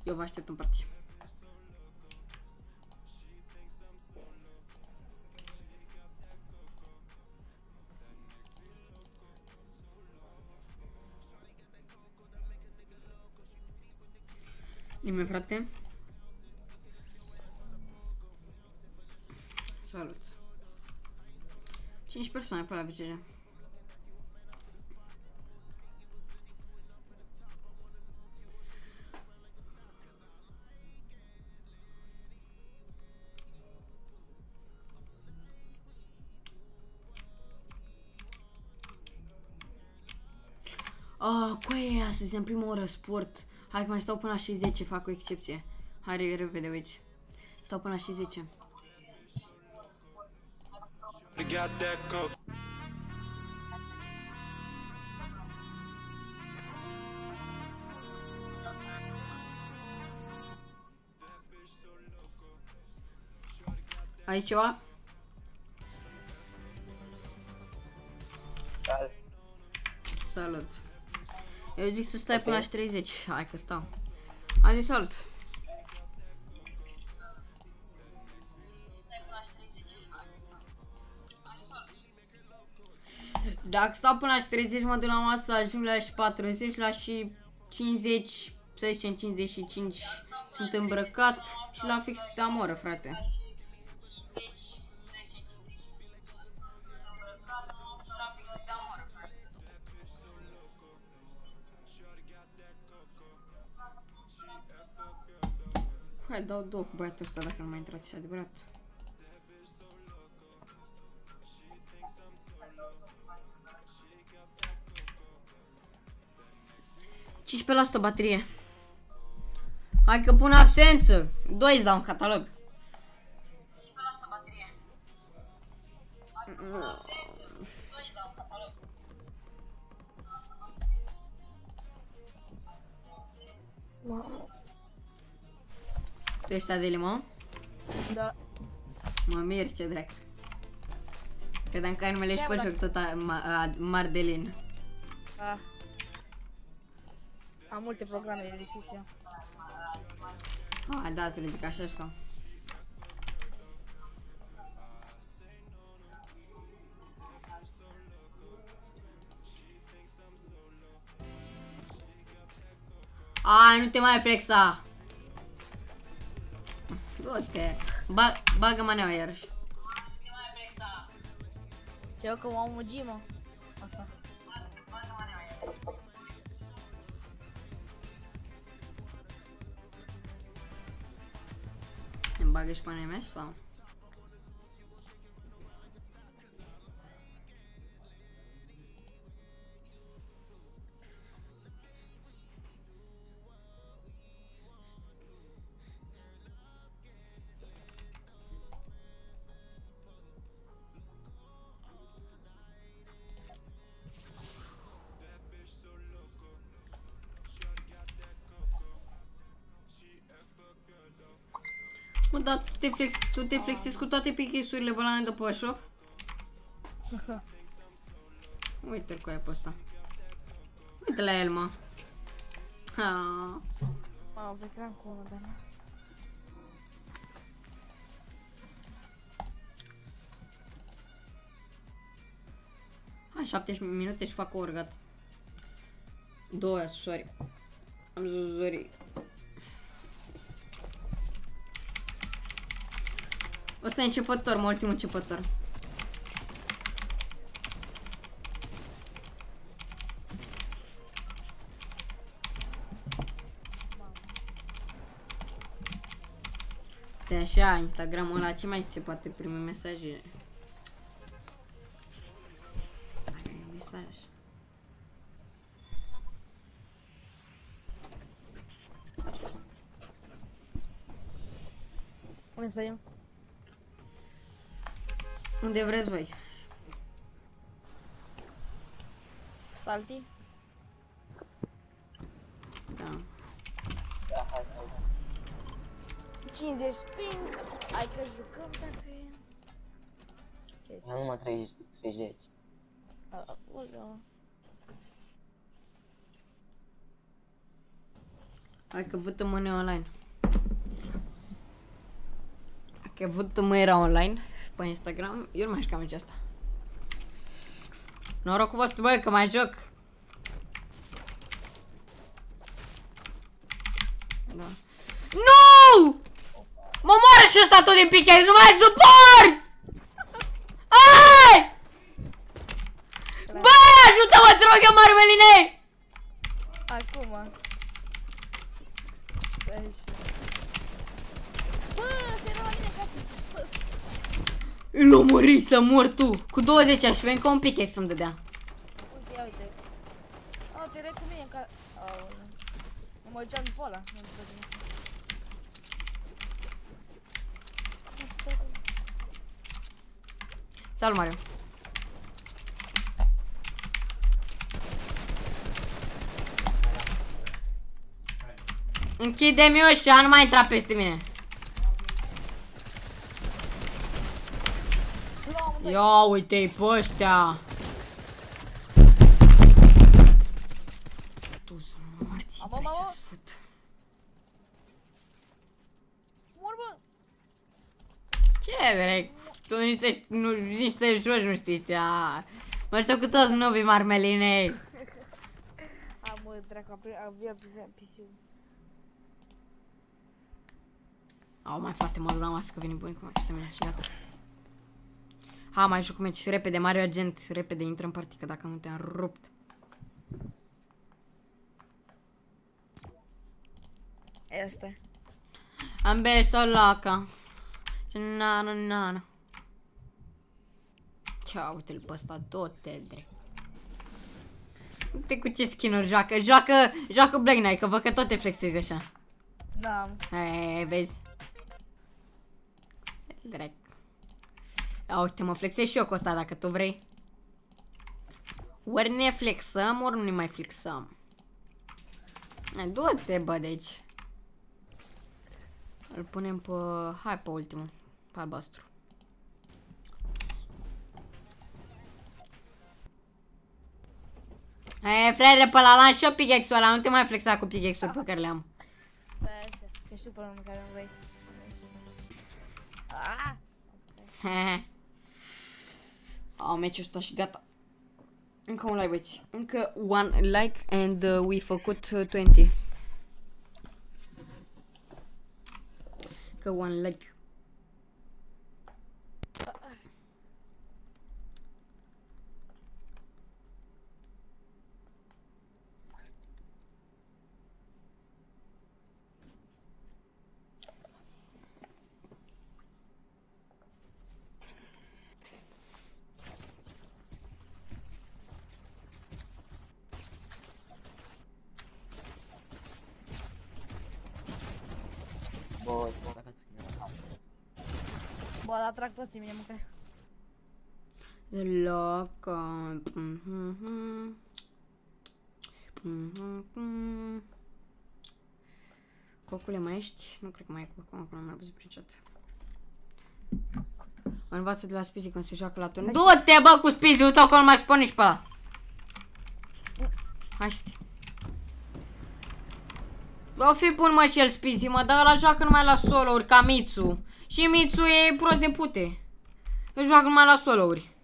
Eu vă aștept în partie. Nimeni, frate? Salut. 5 persoane pe la BCG. Cu aia astăzi, în prima oră sport. Hai că mai stau până la 60, fac o excepție. Hai repede, uite. Stau până la 60. Ai ceva? Salut. Eu zic să stai până la 30. Hai că stau. Am zis salut. Dacă stau până la 30, mă duc la masă, ajung la 40, la și 50, să zicem 55, sunt îmbrăcat și la fix am oră, frate. Hai, dau două cu băiatul ăsta dacă nu mai intrați, adevărat. ...15% baterie. Hai că pun absență. 2 îți dau un catalog. 15% baterie. Hai că pun absență. 2 îți dau un catalog. Tu ești Adele, mă? Da. Mă mir, ce drac. Credeam că ai numele și pe joc tot Mardelin. Ah. Am multe programe de deschis eu. Ah, da, să ridic așa și ca. Ai, nu te mai flexa! Du-te! Bagă maneaua iarăși. Ce eu că m-am mugit, mă. Asta. Îmi bagă și panele mea sau? Mă, dar tu te flexezi cu toate pickaxe-urile pe la de pe shop? Uite-l cu aia pe ăsta. Uite la el, mă. Mă, flexeam cu unul, dar... Hai, 17 minute și fac o ori, gata. 2, sorry. Am zuzuri. Ăsta e începător, mă, ultimul începător. De așa, Instagramul ăla, ce mai se poate primi mesaje? Mesaj. Unde sărim? Unde vreți voi? Salti? Da. 50 ping. Hai că jucăm dacă e... Ce este? Numai 30. Hai că văd-mă online. Hai că văd-mă era online pe Instagram. Eu nu mai știu cam ce asta. Noroc cu vostru, băi, că mai joc. Da. Nu! Mă moară și ăsta tot din pickaxe, nu mai suport! Ai! Bă, ajută-mă, te rog eu, Marmeline! Acum. Bă, te rog la mine ca să-și... Îl omori să mor tu! Cu 20 aș veni ca un pickaxe să-mi dădea. Uite, ia uite. A, te reg cu mine ca... Aoleu. Nu mă duceam după ăla. Salut, Mario. Închide-mi ușa, nu mai intra peste mine. Ia uite-i pe ăștia. Tu să mor, ți-i să sfut. Mor, bă! Ce vrei? Tu nici să joci, nu știi ce. Mărțau cu toți nubii Marmelinei. A, mă, dracu, abia pisiu. Au, mai frate, mă duc la masă că vine bunicul meu peste mine. Gata. Ha, mai joc meci. Repede, Mario Agent. Repede, intră în partică dacă nu te-am rupt. Asta. Am beso loca. Na. Ia uite-l pe ăsta, tot-te drept. Uite cu ce skin-uri joacă. Joacă Black Knight, că văd că tot te flexezi așa. Da. Vezi? Drept. Ia uite, mă flexez și eu cu ăsta dacă tu vrei. Ori ne flexăm, ori nu ne mai flexăm. Du-te, bă, de aici. Îl punem pe... Hai pe ultimul. Pe albastru. Frere, pe la lan și eu pickaxe-ul ăla. Nu te mai flexa cu pickaxe-uri pe care le am. Pe așa. Că știu pe unul care nu vrei. Au, meciul ăsta și gata. Încă un like, băieți. Încă one like and we făcut 20. Încă one like. Bă, dar trag toți mine, mă crezi. Loca. Cocule, mai ești? Nu cred că mai e Cocu, acum nu mai văzut prin chat. Învață de la Spizi când se joacă la turn. Du-te, bă, cu Spizi, uite acolo mai spune și pe ăla. Hai și o fi bun, mă, și el Spizi, mă, dar ăla joacă numai la solo-uri, ca Mitsu. Și Mitsu e prost de pute. Îl joacă numai la solo-uri.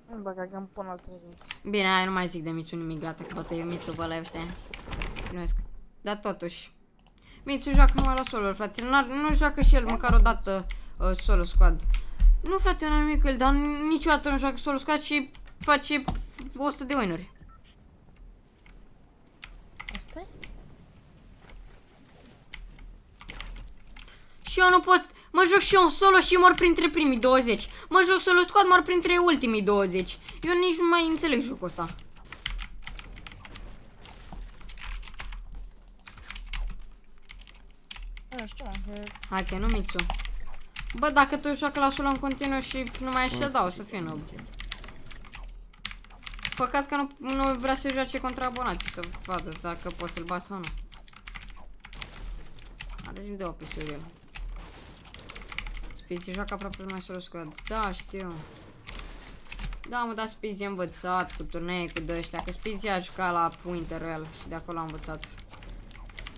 Nu băga că îmi pun alte rezinți. Bine, hai, nu mai zic de Mitsu nimic, gata, că bătă e Mitsu pe live, știi? Primesc. Dar totuși. Mitsu joacă numai la solo, frate. Nu joacă și el măcar o dată solo squad. Nu, frate, eu n-am nimic cu el, dar niciodată nu joacă solo squad și face 100 de win-uri. Asta e? Și eu nu pot... Mă joc și eu în solo și mor printre primii 20. Mă joc solo squad, mor printre ultimii 20. Eu nici nu mai înțeleg jocul ăsta. Nu știu, că... Hai că nu, Mitsu. Bă, dacă tu joacă la solo în continuu și nu mai așa, da, o să fie noob. Păcat că nu vrea să joace contra abonații, să vadă dacă poți să-l bagi sau nu. Are și două pisuri el. Spizi joacă aproape numai solo squad. Da, știu. Da, mă, dar Spizi a învățat cu turnee, cu de-ăștia. Că Spizi a jucat la Winter Royal și de acolo a învățat.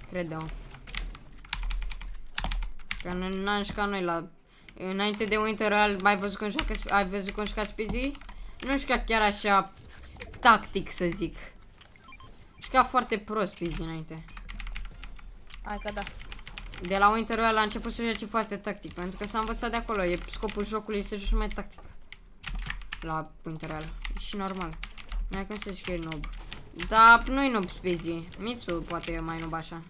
Cred-o. Că n-am jucat noi la... Înainte de Winter Royal, ai văzut cum juca Spizi? Nu juca chiar așa tactic, să zic. Juca foarte prost Spizi înainte. Hai că da. De la Winter Royal a început să joace foarte tactic, pentru că s-a învățat de acolo. E scopul jocului să joci mai tactic. La Winter Royal. E și normal. Nu ai cum să zici că e noob. Dar nu-i noob Spizi. Mitsu poate e mai noob așa.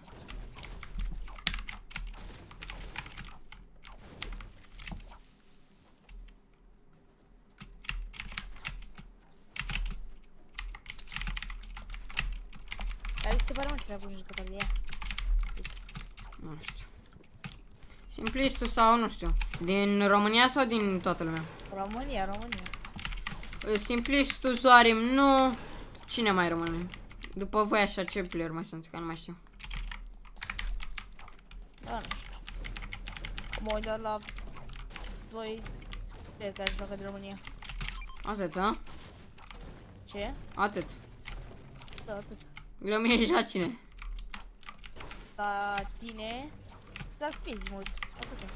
Dar ți se pare mă ce trebuie jucător de ea? Nu știu. Simplistul sau nu știu. Din România sau din toată lumea? România. Simplistul, Zoarim, nu. Cine mai rămâne? După voi așa, ce player mai sunt? Că nu mai știu. Da, nu știu. Mă uit doar la 2 player care joacă din România. Atât, a? Ce? Atât. Da, atât. La mine și la cine? La tine, la Spizi mult. Atât.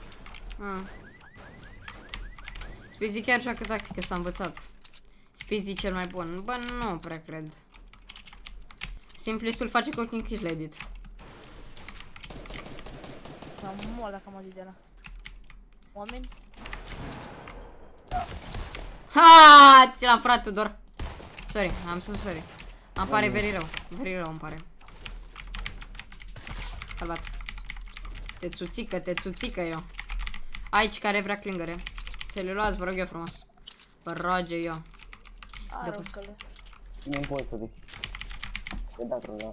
Spizi chiar joacă tactică, s-a învățat. Spizi cel mai bun. Bă, nu prea cred. Simplistul face cooking kill edit. Să mor dacă am auzit de ăla. Oameni? Ha! Ți l-am furat, Tudor. Sorry, am spus sorry. Îmi pare very rău. Very rău îmi pare. Salvat. Te țuțică eu. Aici care vrea clingăre. Să le luați, vă rog eu frumos. Vă roage eu. Aruncăle. Nu-mi pot să zic. Că da, da.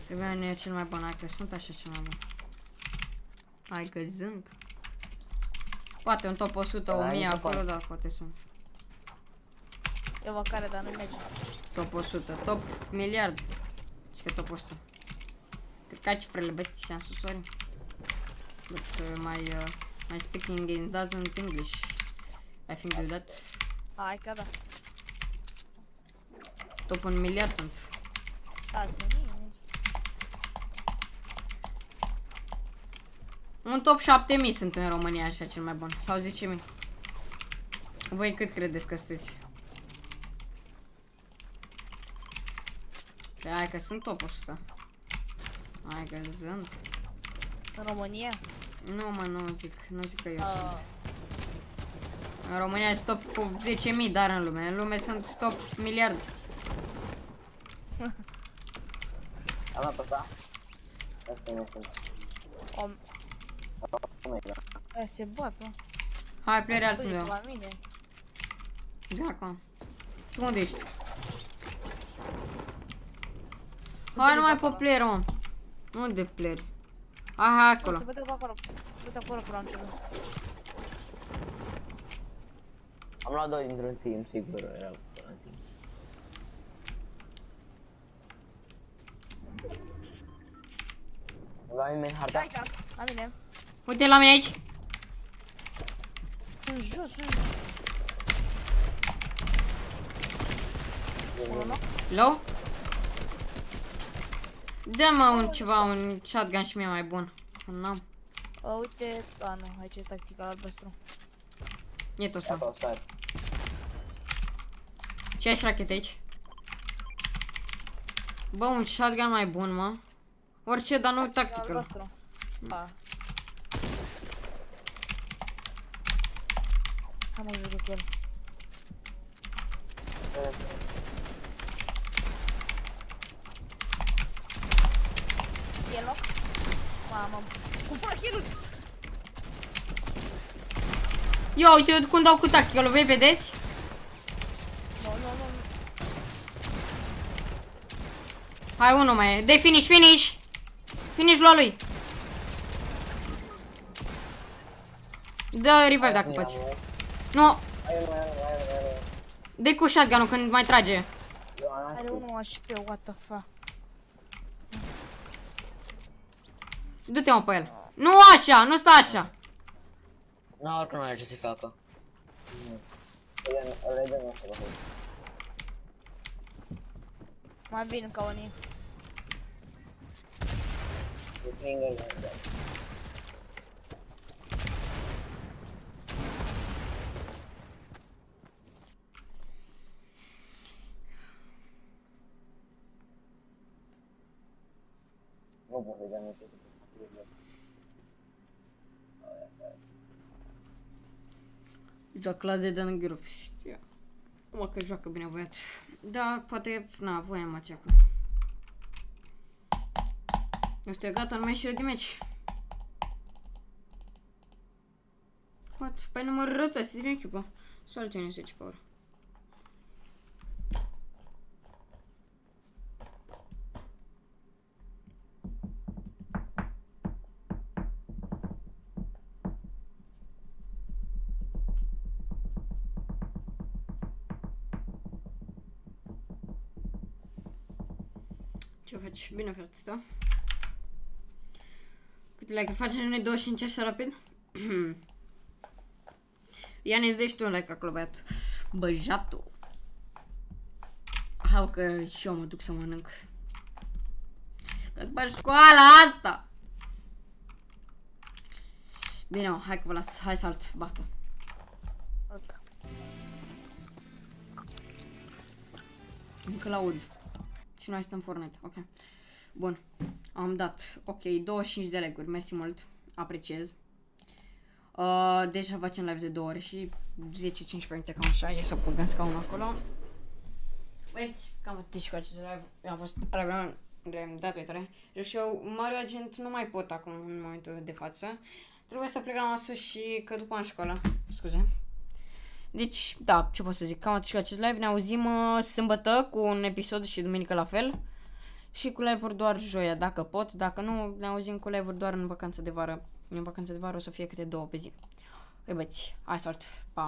Trebuia nu e cel mai bun, hai că sunt așa cel mai bun. Hai că sunt. Poate un top 100, 1000 acolo, da, poate sunt. Eu vă care, dar nu merge. Top 100, top miliard. Și că top 100. Cred că ai cifrele, băti, I'm so sorry. But my speaking in doesn't English. I think do that. Hai că da. Top 1 miliard sunt. Da, să mie merge. Un top 7000 sunt în România, așa cel mai bun. Sau 10.000. Voi cât credeți că sunteți? Hai că sunt top 100. Hai că sunt. În România? Nu mă, nu zic că eu sunt. În România sunt top cu 10.000, dar în lume. În lume sunt top miliard. Am luat asta. Asta nu sunt. Aia se bat, mă. Hai, player Păi, altundeva. la mine. De acum. Tu unde ești? Hai numai pe player, mă. Unde player? Hai acolo. Se vede acolo. Se vede acolo până am început. Am luat 2 dintr-un team, sigur, era până în team. La mine harta. Aici, la mine. Uite la mine aici. În jos, în Low? Dă-mă un ceva, un shotgun și mie mai bun. N-am. Uite, nu, aici e tactica albastru. E tot Asta asta. o stai. Ce ai rachete aici? Bă, un shotgun mai bun, mă. Orice, dar nu tactical. Albastru. A. Am o jucat cu el. E loc? Mamă. Cum fac kill-uri? Ia uite cum dau cu tactical, vei vedeți? Nu. Hai, unul mai e. De finish, finish! Finish lua lui. Dă revive dacă poți. Nu. Dă-i cu shotgun-ul când mai trage. Are unul HP, what the fuck. Du-te mă pe el. Nu așa, nu sta așa. Nu, oricum nu are ce să facă. Ăla e de nostru. Mai bine ca unii. E finger, da. Nu pot să-i dea nici eu. Joacă la de în grup, știu. Mă că joacă bine băiat. Da, poate, na, voi amați acum. Ăștia gata, nu mai ieșire de meci. What? Păi numărul rotați din echipă. Sau ce nu se echipă ori. Ce faci? Bine, frate, stau. Câte like facem noi 25 așa rapid? Ianis, dă-și tu un like acolo, băiatul. Băjatul. Hai că și eu mă duc să mănânc. Că după școala asta. Bine, mă, hai că vă las. Hai salt, basta. Încă l-aud. Și noi stăm Fortnite, ok. Bun, am dat, ok, 25 de like-uri, mersi mult, apreciez. Deja facem live de 2 ore și 10-15 minute, cam așa, e să băgăm scaunul acolo. Băieți, cam atât și cu acest live, eu am fost Arabian, data viitoare. Și eu, Mario Agent, nu mai pot acum, în momentul de față. Trebuie să plec la masă și că după am școală. Scuze. Deci, da, ce pot să zic, cam atât și cu acest live. Ne auzim sâmbătă cu un episod și duminică la fel. Și cu live-uri doar joia, dacă pot. Dacă nu, ne auzim cu live-uri doar în vacanța de vară. În vacanța de vară o să fie câte 2 pe zi. Ei băieți, hai sort, pa!